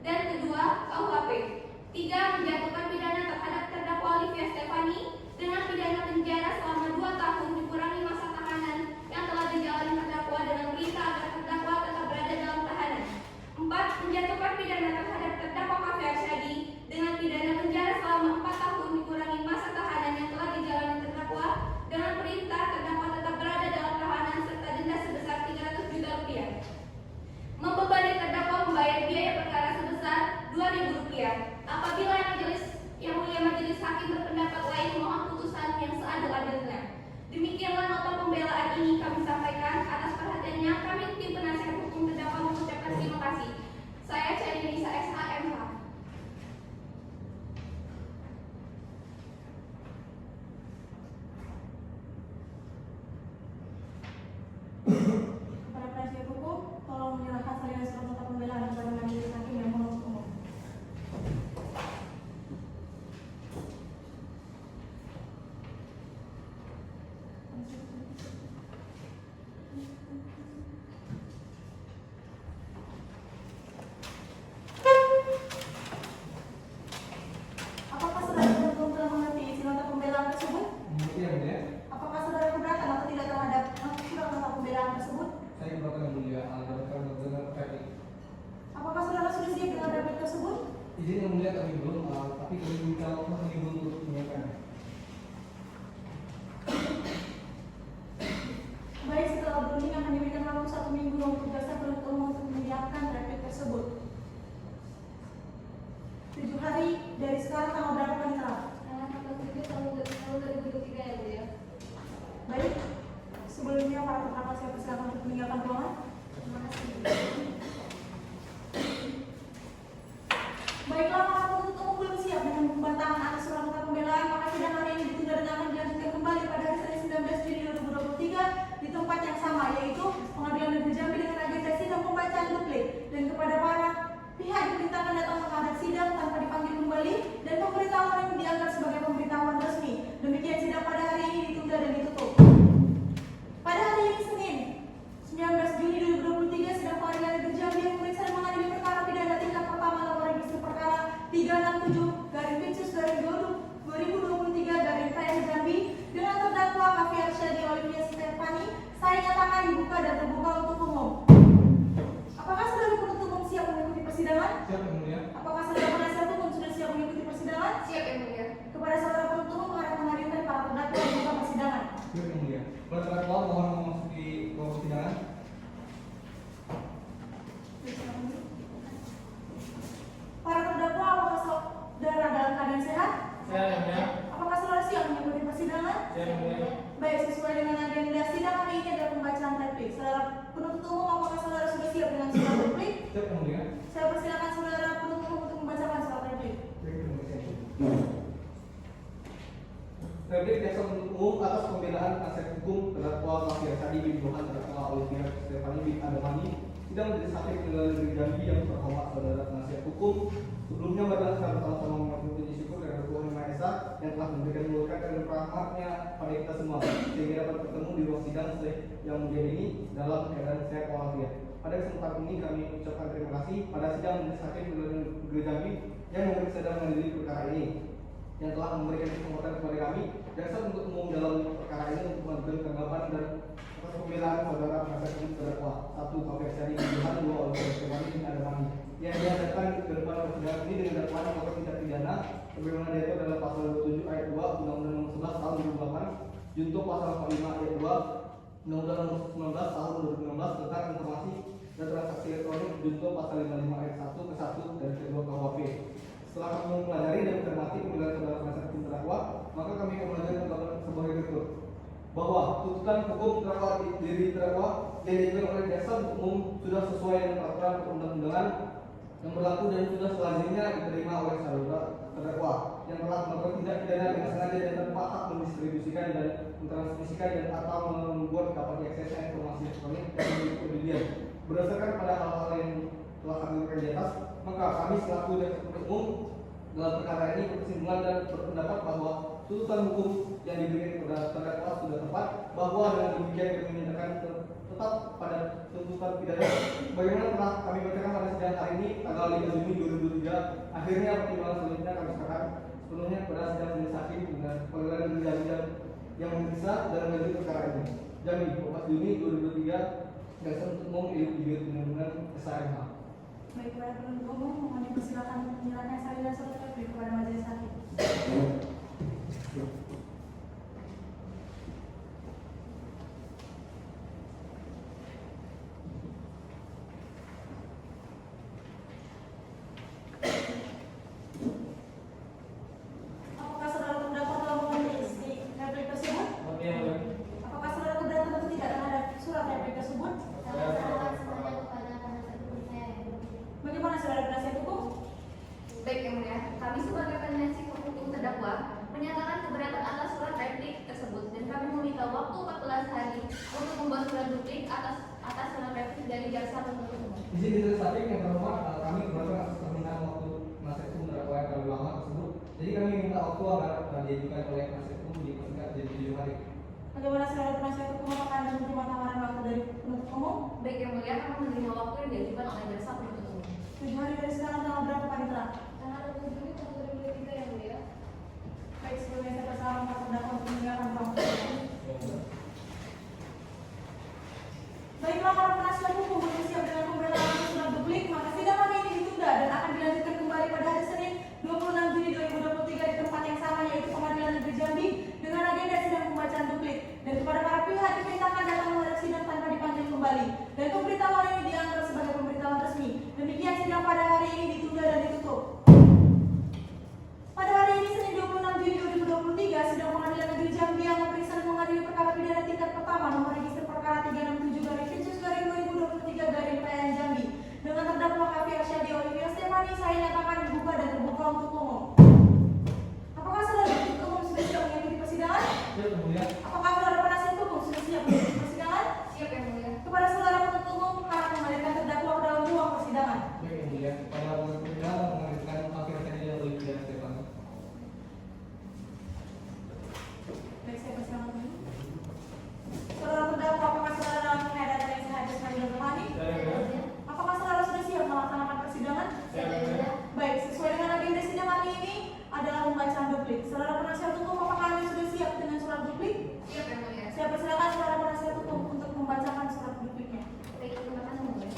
dan kedua KUHP. 3. Menjatuhkan pidana terhadap terdakwa Olivia Stefani dengan pidana penjara selama 2 tahun dikurangi masa tahanan yang telah dijalani terdakwa dengan perintah agar terdakwa tetap berada dalam tahanan. 4. Menjatuhkan pidana terhadap terdakwa Kavi Arsyadi dengan pidana penjara selama 4 tahun dikurangi masa tahanan yang telah dijalani terdakwa dengan perintah terdakwa tetap berada dalam tahanan serta denda sebesar 300 juta rupiah. Membebani terdakwa membayar biaya perkara sebesar Rp2.000. Apabila Yang Mulia Majelis Hakim berpendapat lain, mohon putusan yang seadil-adilnya. Demikianlah nota pembelaan ini kami sampaikan. Atas perhatiannya, kami tim penasihat hukum terdakwa mengucapkan terima kasih. Saya Ceri Nisa SH MH. Para penasihat hukum, tolong menyerahkan salinan surat nota pembelaan kepada Majelis Hakim yang menuntut umum. Yang mulia. Baik, sesuai dengan agenda sidang hari ini adalah pembacaan replik. Saudara penuntut umum, apakah saudara sudah siap dengan surat replik? Siap yang mulia. Saya persilakan saudara penuntut umum untuk membacakan surat replik. Replik jaksa penuntut umum atas pembelaan penasihat hukum terdakwa Kafi Arsadi bin Johan terdakwa Olivia Stefani bin Adamani sidang majelis hakim pengadilan negeri Jambi yang terhormat saudara penasihat hukum. Sebelumnya marilah secara sama-sama mengatur puji syukur kepada Tuhan Yang Maha Esa yang telah memberikan berkat dan rahmatnya pada kita semua sehingga dapat bertemu di ruang sidang yang mulia ini dalam keadaan sehat walafiat. Pada kesempatan ini kami ucapkan terima kasih pada sidang majelis hakim pengadilan negeri Jambi yang memeriksa dan mengadili perkara ini, yang telah memberikan kesempatan kepada kami jaksa penuntut umum dalam perkara ini untuk mengajukan tanggapan dan atas pembelaan saudara penasihat hukum terdakwa 1. Kafi Arsadi bin Johan, 2. Olivia Stefani bin Adamani yang dihadapkan ke depan persidangan ini dengan dakwaan melakukan tindak pidana sebagaimana diatur dalam pasal 27 ayat 2 Undang-Undang Nomor 11 Tahun 2008 junto pasal 45 ayat 2 Undang-Undang Nomor 19 Tahun 2016 tentang informasi dan transaksi elektronik junto pasal 55 ayat 1 ke 1 dan kedua KUHP. Setelah kami mempelajari dan mencermati pembelaan saudara penasihat hukum terdakwa, maka kami akan melanjutkan tanggapan sebagai berikut. Bahwa tuntutan hukum terdakwa diri terdakwa yang diajukan oleh jaksa penuntut umum sudah sesuai dengan peraturan perundang-undangan yang berlaku dan sudah selazimnya diterima oleh saudara terdakwa yang telah melakukan tindak pidana dengan sengaja dan tanpa hak mendistribusikan dan mentransmisikan dan atau membuat dapat diaksesnya informasi elektronik dan media. Berdasarkan pada hal-hal yang telah kami berikan di atas, maka kami selaku jaksa penuntut umum dalam perkara ini berkesimpulan dan berpendapat bahwa tuntutan hukum yang diberikan kepada terdakwa sudah tepat, bahwa dengan demikian kami menyatakan tetap pada tuntutan pidana. Bagaimana telah kami bacakan pada sidang hari ini tanggal 5 Juni 2023, akhirnya pertimbangan selanjutnya kami serahkan sepenuhnya kepada sidang majelis hakim dengan pengadilan negeri Jambi yang memeriksa dan mengadili perkara ini. Jambi, 4 Juni 2023, jaksa penuntut umum Ibu dengan SHMH. Baik, kepada penuntut umum mohon dipersilakan untuk menyerahkan salinan surat replik kepada majelis hakim. Apakah saudara terdakwa telah mengisi replik tersebut? Apakah saudara keberatan atau tidak terhadap surat replik tersebut? Saya serahkan semuanya kepada penasihat hukum saya. Yang mulia. Bagaimana saudara penasihat hukum? Baik yang mulia, kami sebagai penasihat hukum terdakwa menyatakan keberatan atas surat replik tersebut dan kami meminta waktu 14 hari untuk membuat surat duplik atas surat replik dari jaksa penuntut umum. Izin majelis hakim yang terhormat, kami keberatan atas permintaan waktu penasihat hukum terdakwa yang terlalu lama tersebut. Jadi kami minta waktu agar diajukan oleh penasihat hukum dipersingkat jadi 7 hari. Bagaimana saudara penasihat hukum, apakah Anda menerima tawaran waktu dari penuntut umum? Baik yang mulia, kami menerima waktu yang diajukan oleh jaksa penuntut umum. 7 hari dari sekarang tanggal berapa Pak Ditra? Tanggal 20 Juni tahun 2023 yang mulia. Baik, sebelumnya saya persilakan Pak terdakwa untuk meninggalkan ruang persidangan. Baiklah, para penasihat hukum bersiap dengan pembelaan surat duplik, maka sidang hari ini ditunda dan akan dilanjutkan kembali pada hari Senin 26 Juni 2023 di tempat yang sama, yaitu Pengadilan Negeri Jambi dengan agenda sidang pembacaan duplik. Dan kepada para pihak diperintahkan datang menghadap sidang tanpa dipanggil kembali. Dan pemberitahuan ini dianggap sebagai pemberitahuan resmi. Demikian sidang pada hari ini ditunda dan ditutup. Pada hari ini Senin 26 Juni 2023, sidang Pengadilan Negeri Jambi yang memeriksa dan mengadili perkara pidana tingkat pertama nomor register perkara 367/Khusus/2023/PN Jambi dengan terdakwa Kafi Arsadi Olivia Stefani saya nyatakan dibuka dan terbuka untuk umum. Apakah saudara penuntut umum sudah siap mengikuti persidangan? Ya, kemudian Apakah saudara penasihat hukum sudah siap mengikuti persidangan? Siap yang mulia. Kepada saudara penuntut umum, harap menghadirkan terdakwa ke dalam ruang persidangan. baik yang mulia, pada persidangan mengajukan Kafi Arsadi Olivia Stefani. Baik, saya persilakan dulu. Saudara terdakwa, apakah saudara dalam menghadapi yang sehadir Fadil Rahmani? Apakah saudara sudah siap melaksanakan persidangan? Baik, sesuai dengan agenda sidang hari ini adalah pembacaan duplik. Saudara penasihat hukum, apakah Anda sudah siap dengan surat duplik? Siap yang mulia. Saya persilakan saudara penasihat hukum untuk membacakan surat dupliknya. Baik, terima kasih yang mulia.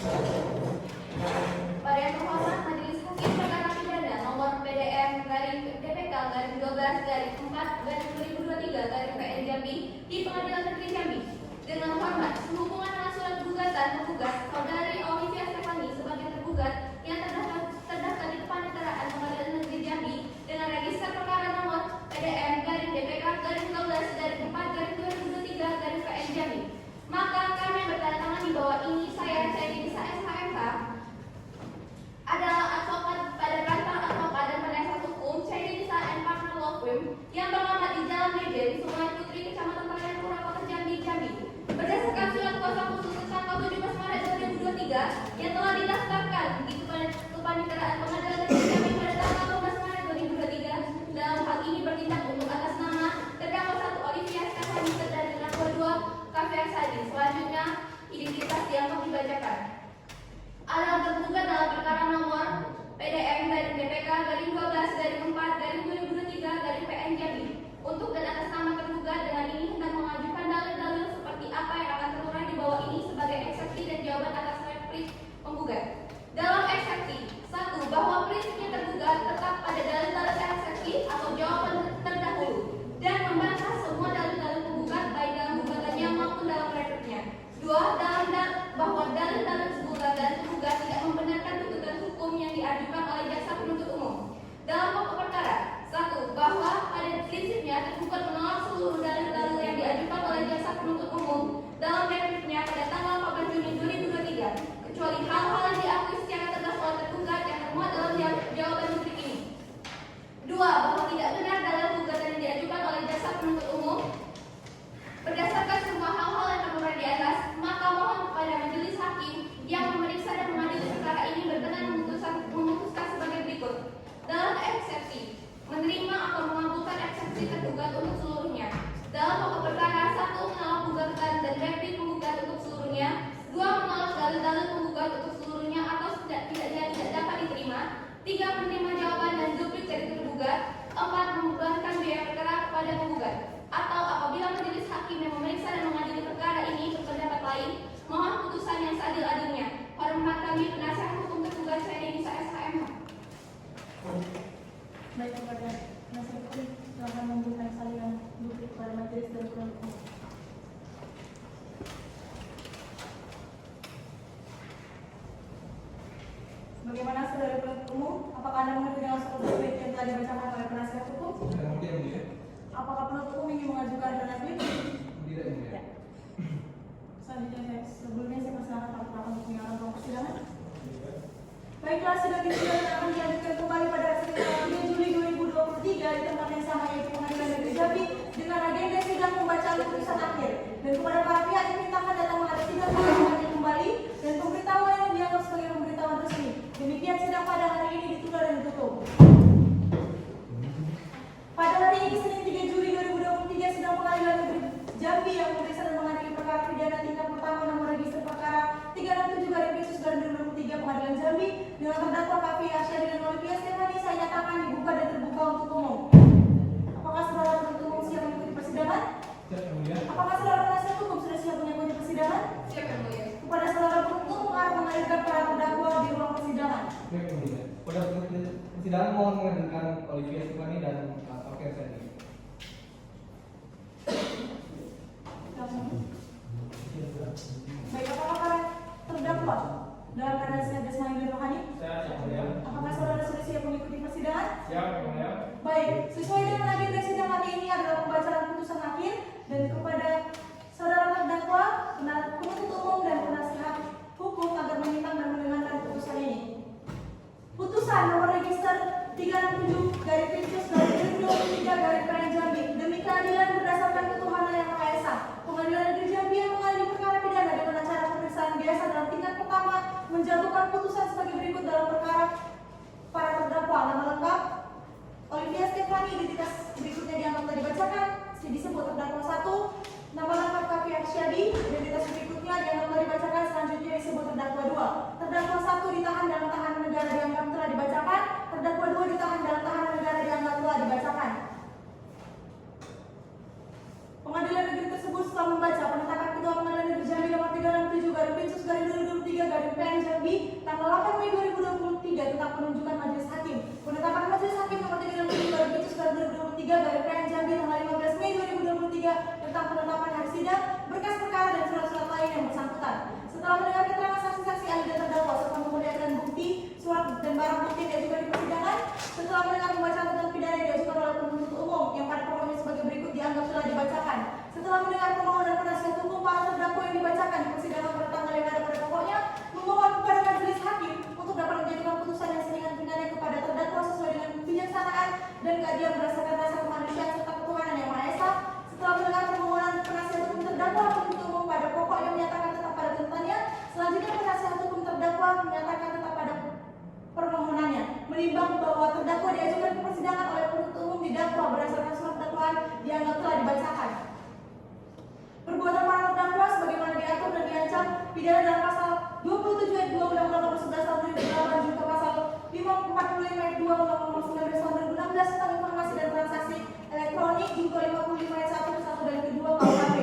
Pada yang terhormat Majelis Hakim Perkara Pidana nomor PDM garing DPK garing 12 garing 4 garing 2023 garing PN Jambi di Pengadilan Negeri Jambi. Dengan hormat, sehubungan dengan surat gugatan penggugat saudari Olivia Stefani sebagai tergugat yang terdaftar di Kepaniteraan Pengadilan Negeri Jambi dengan register perkara nomor PDM garing DPK garing 12 garing 4 dari majelis dan penuntut umum. Bagaimana saudara penuntut umum? Apakah Anda mengerti dengan soal yang telah dibacakan oleh penasihat hukum? Apakah penuntut umum ingin mengajukan renavit? Tidak ini. Ya. Selanjutnya sebelumnya saya persilakan Pak Ketua untuk menyampaikan ruang persidangan. Baiklah, sidang ini akan dilanjutkan kembali pada tanggal 3 Juli 2023 di tempat yang sama yaitu Pengadilan Negeri Jambi dengan agenda sidang pembacaan putusan akhir. Dan kepada para pihak yang dimintakan datang menghadap sidang kembali dan pemberitahuan yang dianggap sebagai pemberitahuan resmi. Demikian sidang pada hari ini ditunda dan ditutup. Pada hari ini Senin 3 Juli 2023 sidang Pengadilan Negeri Jambi yang memeriksa dan mengadili perkara pidana tingkat pertama nomor register perkara 367/2023 Pengadilan Jambi dengan terdakwa Kavi Arsyadi dan Olivia Stefani saya nyatakan dibuka dan terbuka untuk umum. Apakah saudara penuntut umum siap mengikuti persidangan? Siap, Yang Mulia. Apakah saudara penasihat hukum sudah siap mengikuti persidangan? Siap, Yang Mulia. Kepada saudara penuntut umum harap mengajukan para terdakwa di ruang persidangan. Baik, Yang Mulia. Pada persidangan mohon menghadirkan Olivia Stefani dan Kavi Arsyadi. Baik, apakah para terdakwa dalam keadaan sehat jasmani dan rohani? Siap, Yang Mulia. Apakah saudara sudah siap mengikuti persidangan? Siap, Yang Mulia. Baik, sesuai dengan agenda sidang hari ini adalah pembacaan putusan akhir dan kepada saudara terdakwa, penuntut umum dan penasihat hukum agar menyimak dan mendengarkan putusan ini. Putusan nomor register 367/2023 Jambi demi keadilan berdasarkan ketuhanan yang Maha Esa. Pengadilan Negeri Jambi yang mengadili perkara pidana dengan acara pemeriksaan biasa dalam tingkat pertama menjatuhkan putusan sebagai berikut dalam perkara para terdakwa. Nama lengkap Olivia Stefani, identitas berikutnya dianggap telah dibacakan. Disebut terdakwa 1, nama lengkap Kavi Arsyadi, identitas berikutnya dianggap telah dibacakan. Selanjutnya disebut terdakwa 2. Terdakwa 1 ditahan dalam tahanan negara dianggap telah dibacakan. Terdakwa 2 ditahan dalam tahanan negara dianggap telah dibacakan. Pengadilan negeri tersebut setelah membaca penetapan Ketua Pengadilan Negeri Jambi nomor 367/2023 Jambi tanggal 8 Mei 2023 tentang penunjukan majelis hakim. Penetapan majelis hakim nomor 367/2023 Jambi tanggal 15 Mei 2023 tentang penetapan hari sidang, berkas perkara dan surat-surat lain yang bersangkutan. Setelah mendengar keterangan saksi-saksi ahli dan terdakwa serta memperlihatkan bukti, surat dan barang bukti yang diajukan di persidangan, setelah mendengar pembacaan tentang pidana yang diajukan oleh penuntut umum yang pada pokoknya sebagai berikut dianggap telah dibacakan. Setelah mendengar permohonan penasihat hukum para terdakwa yang dibacakan di persidangan pada tanggal yang ada pada pokoknya, memohon kepada majelis hakim untuk dapat menjatuhkan putusan yang seringan-ringannya kepada terdakwa sesuai dengan kebijaksanaan dan keadilan berdasarkan rasa kemanusiaan serta ketuhanan yang Maha Esa. Setelah mendengar permohonan penasihat hukum terdakwa penuntut umum pada pokoknya menyatakan tetap pada tuntutannya, selanjutnya penasihat hukum terdakwa menyatakan tetap pada permohonannya, menimbang bahwa terdakwa diajukan ke persidangan oleh penuntut umum didakwa berdasarkan surat dakwaan dianggap telah dibacakan. Perbuatan para terdakwa sebagaimana diatur dan diancam pidana dalam pasal 27 ayat 2 Undang-Undang Nomor 11 Tahun 2008 juga pasal 545 ayat 2 Undang-Undang Nomor 19 Tahun 2016 tentang informasi dan transaksi elektronik junto 55 ayat 1 dan kedua KUHP.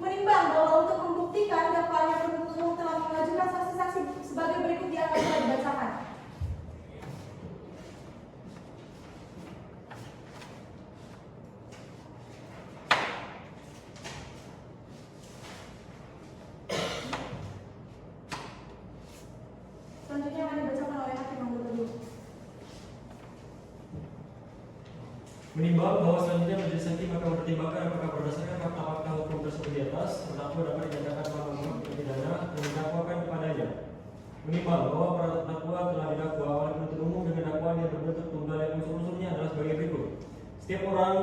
Menimbang bahwa untuk membuktikan dakwaannya penuntut umum telah mengajukan saksi-saksi sebagai berikut dianggap telah dibacakan. Selanjutnya akan dibacakan oleh hakim anggota 2. Menimbang bahwa selanjutnya majelis hakim akan mempertimbangkan apakah berdasarkan fakta-fakta hukum tersebut di atas terdakwa dapat dinyatakan melanggar pidana dan didakwakan kepadanya. Menimbang bahwa para terdakwa telah didakwa oleh penuntut umum dengan dakwaan yang berbentuk tunggal yang unsur-unsurnya adalah sebagai berikut. Setiap orang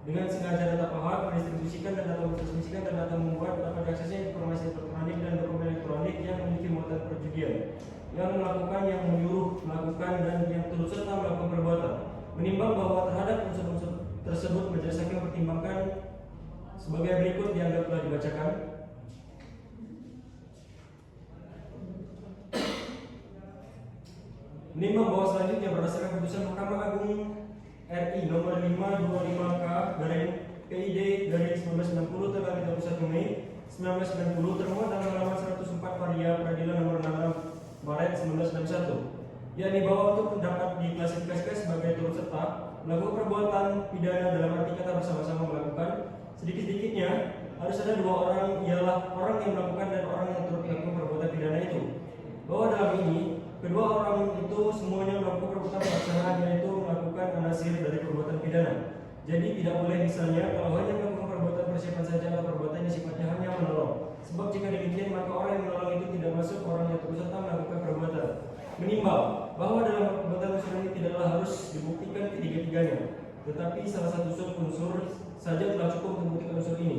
dengan sengaja dan tanpa hak mendistribusikan dan atau mentransmisikan dan atau membuat dapat diaksesnya informasi elektronik dan dokumen elektronik yang memiliki muatan perjudian, yang melakukan, yang menyuruh melakukan dan yang turut serta melakukan perbuatan. Menimbang bahwa terhadap unsur-unsur tersebut majelis hakim mempertimbangkan sebagai berikut dianggap telah dibacakan. Menimbang bahwa selanjutnya berdasarkan putusan Mahkamah Agung RI nomor 525K/PID/1990 tanggal 31 Mei 1990 termuat dalam halaman 104 Varia Peradilan nomor 66 Maret 1961, yakni bahwa untuk dapat diklasifikasikan sebagai turut serta melakukan perbuatan pidana dalam arti kata bersama-sama melakukan, sedikit-sedikitnya harus ada dua orang, ialah orang yang melakukan dan orang yang turut melakukan perbuatan pidana itu. Bahwa dalam ini kedua orang itu semuanya melakukan perbuatan pelaksanaan, yaitu melakukan anasir dari perbuatan pidana. Jadi tidak boleh misalnya kalau hanya melakukan perbuatan persiapan saja atau perbuatan yang sifatnya hanya menolong. Sebab jika demikian maka orang yang menolong itu tidak masuk orang yang turut serta melakukan perbuatan. Menimbang bahwa dalam perbuatan unsur ini tidaklah harus dibuktikan ketiga-tiganya, tetapi salah satu unsur saja telah cukup untuk membuktikan unsur ini.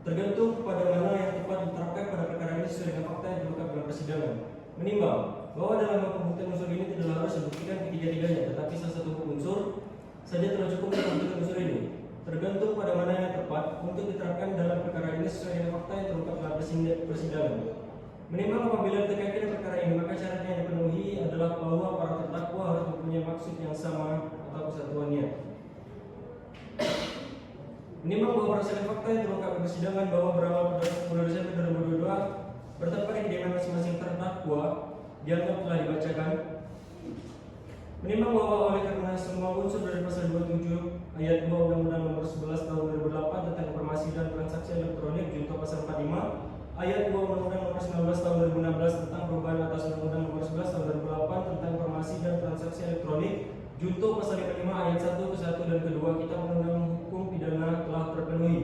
Tergantung kepada mana yang tepat diterapkan pada perkara ini sesuai dengan fakta yang terungkap dalam persidangan. Menimbang bahwa dalam pembuktian unsur ini tidaklah harus dibuktikan ketiga-tiganya, tetapi salah satu unsur saja telah cukup untuk membuktikan unsur ini. Tergantung pada mana yang tepat untuk diterapkan dalam perkara ini sesuai dengan fakta yang terungkap dalam persidangan. Menimbang apabila terkait dengan perkara ini maka syarat yang dipenuhi adalah bahwa para terdakwa harus mempunyai maksud yang sama atau kesatuan niat. Menimbang bahwa berdasarkan fakta yang terungkap dalam persidangan bahwa berawal pada 10 Desember 2022 bertempat di kediaman masing-masing terdakwa dianggap telah dibacakan. Menimbang bahwa oleh karena semua unsur dari pasal 27 ayat 2 Undang-Undang Nomor 11 Tahun 2008 tentang informasi dan transaksi elektronik junto pasal 45 ayat 2 Undang-Undang Nomor 19 Tahun 2016 tentang perubahan atas Undang-Undang Nomor 11 Tahun 2008 tentang informasi dan transaksi elektronik junto pasal 55 ayat 1 ke 1 dan kedua Kitab Undang-Undang Hukum Pidana telah terpenuhi.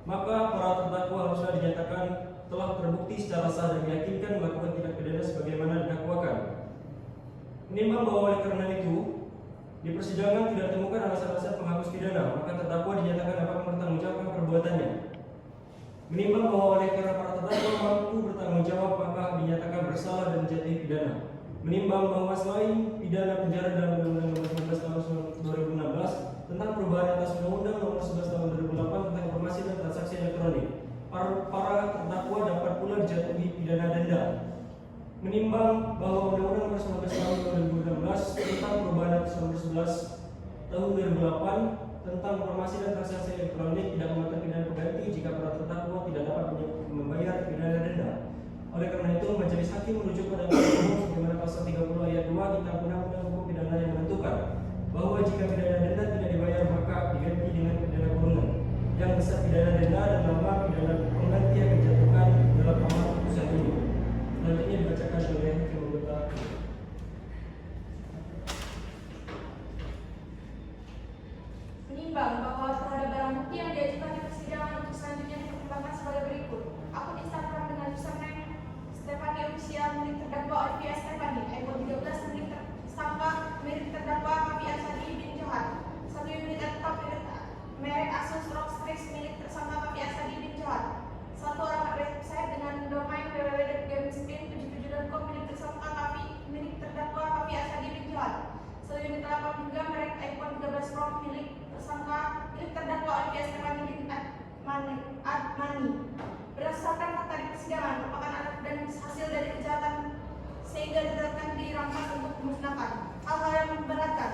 Maka para terdakwa haruslah dinyatakan telah terbukti secara sah dan meyakinkan melakukan tindak pidana sebagaimana didakwakan. Menimbang bahwa oleh karena itu di persidangan tidak ditemukan alasan-alasan penghapus pidana, maka terdakwa dinyatakan dapat mempertanggungjawabkan perbuatannya. Menimbang bahwa oleh karena para terdakwa mampu bertanggung jawab maka dinyatakan bersalah dan jatuhi pidana. Menimbang bahwa selain pidana penjara dalam Undang-Undang Nomor 19 Tahun 2016 tentang perubahan atas Undang-Undang Nomor 11 Tahun 2008 tentang informasi dan transaksi elektronik, para terdakwa dapat pula dijatuhi pidana denda. Menimbang bahwa Undang-Undang Nomor 19 Tahun 2016 tentang perubahan atas Nomor 11 Tahun 2008 tentang informasi dan transaksi elektronik tidak mengatur pidana pengganti jika para terdakwa tidak dapat membayar pidana denda. Oleh karena itu, majelis hakim merujuk pada umum sebagaimana pasal 30 ayat 2 Kitab Undang-Undang Hukum Pidana yang menentukan bahwa jika pidana denda tidak dibayar maka diganti dengan pidana kurungan. Yang besar pidana denda dan lama pidana pengganti yang dijatuhkan dalam amar putusan ini. Selanjutnya dibacakan oleh hakim anggota. Menimbang bahwa terhadap barang bukti yang diajukan di persidangan untuk selanjutnya dipertimbangkan sebagai berikut. Aku disahkan dengan username Stefani Official milik terdakwa Olivia Stefani, iPhone 13 milik tersangka milik terdakwa Kavi Arsadi bin Johan, 1 unit laptop merek Asus ROG Strix milik tersangka Kavi Arsadi bin Johan, 1 alamat website dengan domain www.gamespin77.com milik tersangka Kavi milik terdakwa Kavi Arsadi bin Johan, 1 unit laptop juga merek iPhone 13 Pro milik tersangka milik terdakwa Olivia Stefani bin Admani. Berdasarkan fakta di persidangan merupakan alat dan hasil dari kejahatan sehingga ditetapkan dirampas untuk dimusnahkan. Hal-hal yang memberatkan,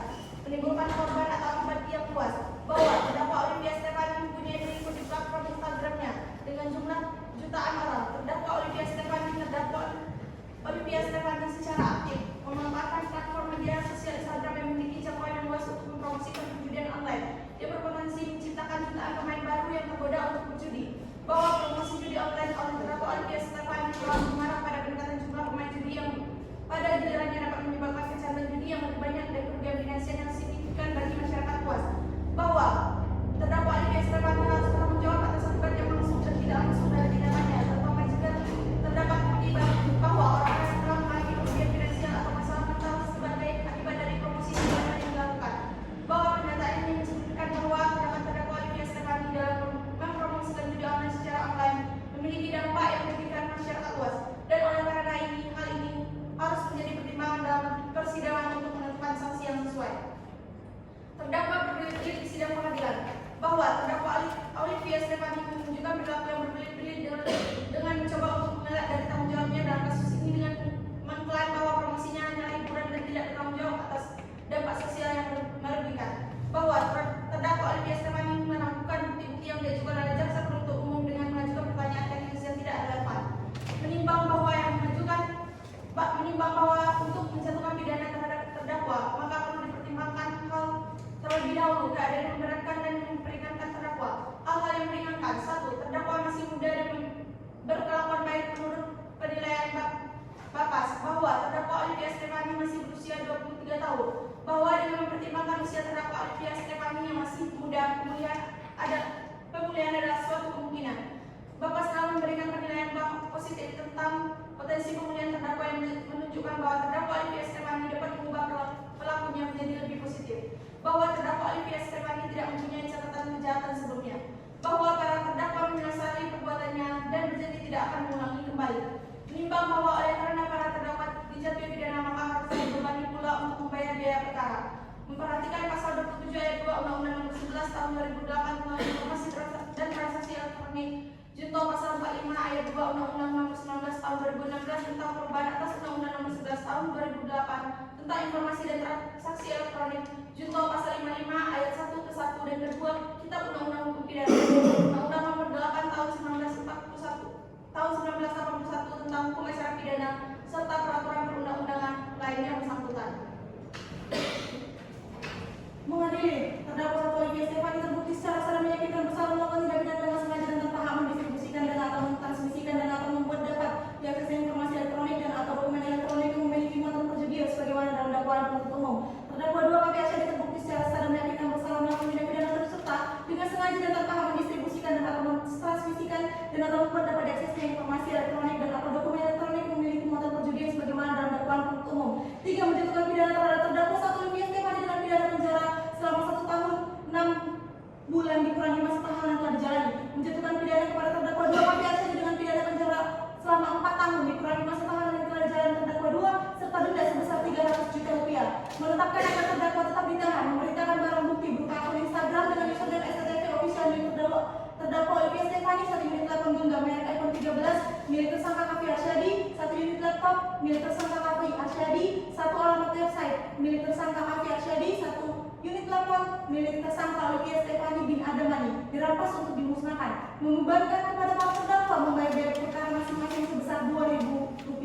menimbulkan korban atau akibat yang luas, bahwa terdakwa Olivia Stefani mempunyai pengikut di platform Instagramnya dengan jumlah jutaan orang. Terdakwa Olivia Stefani secara aktif memanfaatkan platform media sosial Instagram yang memiliki jangkauan yang luas untuk mempromosikan perjudian online. Dia berpotensi menciptakan jutaan pemain baru yang tergoda untuk berjudi. Bahwa promosi judi online oleh terdakwa Olivia Stefani telah mengarah pada peningkatan jumlah pemain judi yang pada gilirannya dapat menyebabkan kejahatan judi yang lebih banyak dan kerugian finansial yang signifikan bagi masyarakat luas. Bahwa terdakwa Olivia Stefani harus bertanggung jawab atas akibat yang langsung dan tidak langsung dari tindakannya, terutama jika terdapat bukti bahwa orang yang telah mengalami kerugian finansial atau masalah mental sebagai akibat dari promosi judi online yang dilakukan. Bahwa pernyataan ini menceritakan bahwa tindakan terdakwa Olivia Stefani dalam mempromosikan judi online secara online memiliki dampak yang merugikan masyarakat luas, dan oleh karena ini hal ini harus menjadi pertimbangan dalam persidangan untuk menentukan sanksi yang sesuai. Terdakwa berbelit-belit di sidang pengadilan bahwa terdakwa Olivia Stefani menunjukkan perilaku yang berbelit-belit dengan mencoba untuk mengelak dari tanggung jawabnya dalam kasus ini dengan mengklaim bahwa promosinya hanyalah hiburan dan tidak bertanggung jawab atas dampak sosial yang merugikan. Bahwa terdakwa Olivia Stefani melakukan bukti-bukti yang diajukan oleh jaksa penuntut umum dengan mengajukan pertanyaan teknis yang tidak relevan. Menimbang bahwa untuk menjatuhkan pidana terhadap terdakwa maka perlu dipertimbangkan hal dengan usia terdakwa Olivia Stefani yang masih muda, pemulihan adalah suatu kemungkinan. Bapak selalu memberikan penilaian positif tentang potensi pemulihan terdakwa yang menunjukkan bahwa terdakwa Olivia Stefani dapat mengubah pelakunya menjadi lebih positif, bahwa terdakwa Olivia Stefani tidak mempunyai catatan kejahatan sebelumnya, bahwa para terdakwa menyesali perbuatannya dan berjanji tidak akan mengulangi kembali. Menimbang bahwa oleh karena para terdakwa dijatuhi pidana maka harus dibebani pula untuk membayar biaya perkara. Memperhatikan pasal 27 ayat 2 Undang-Undang Nomor 11 Tahun 2008 tentang Informasi dan Transaksi Elektronik, junto pasal 45 ayat 2 Undang-Undang Nomor 19 Tahun 2016 tentang perubahan atas Undang-Undang Nomor 11 Tahun 2008 tentang Informasi dan Transaksi Elektronik, junto pasal 55 ayat 1 ke 1 dan ke-2 Kitab Undang-Undang Hukum Pidana, Undang-Undang Nomor 8 Tahun 1981 tentang Hukum Acara Pidana serta peraturan perundang-undangan lainnya bersangkutan. Mengadili, terdakwa satu Olivia Stefani terbukti secara sadar meyakinkan bersalah melakukan tindak pidana dengan sengaja dan tanpa hak mendistribusikan dan atau mentransmisikan dan atau membuat dapat diaksesnya informasi elektronik dan atau dokumen elektronik yang memiliki muatan perjudian sebagaimana dalam dakwaan penuntut umum. Terdakwa 2 KPI Arsyadi terbukti secara sadar meyakinkan bersalah melakukan tindak pidana tersebut serta dengan sengaja dan tanpa hak mendistribusikan dan atau mentransmisikan dan atau membuat dapat diaksesnya informasi elektronik dan atau dokumen elektronik yang memiliki muatan perjudian sebagaimana dalam dakwaan penuntut umum. 3. Menjatuhkan pidana terhadap terdakwa 1 Olivia Stefani dengan pidana penjara selama 1 tahun 6 bulan dikurangi masa tahanan telah dijalani. Menjatuhkan pidana kepada terdakwa 2 KPI Arsyadi dengan pidana penjara selama 4 tahun dikurangi masa tahanan yang telah dijalani terdakwa 2 serta denda sebesar 300 juta rupiah. Menetapkan agar terdakwa tetap ditahan, memberitakan barang bukti berupa akun Instagram dengan username STTV official milik terdakwa Olivia Stefani, 1 unit telepon genggam merek iPhone 13 milik tersangka KPI Arsyadi, 1 unit laptop milik tersangka KPI Arsyadi, 1 alamat website milik tersangka KPI Arsyadi, 1 unit telepon milik tersangka Olivia Stefani bin Adamani dirampas untuk dimusnahkan, membebankan kepada para terdakwa membayar biaya perkara masing-masing sebesar Rp2.000.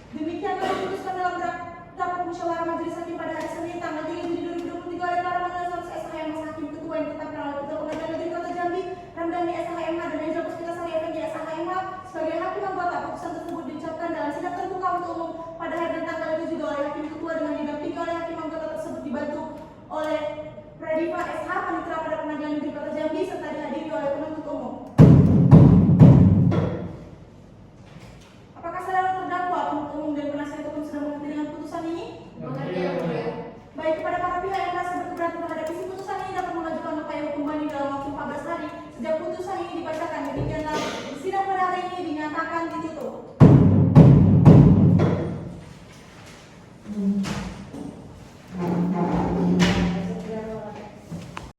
Demikianlah diputuskan dalam rapat musyawarah majelis hakim pada hari Senin tanggal 3 Juli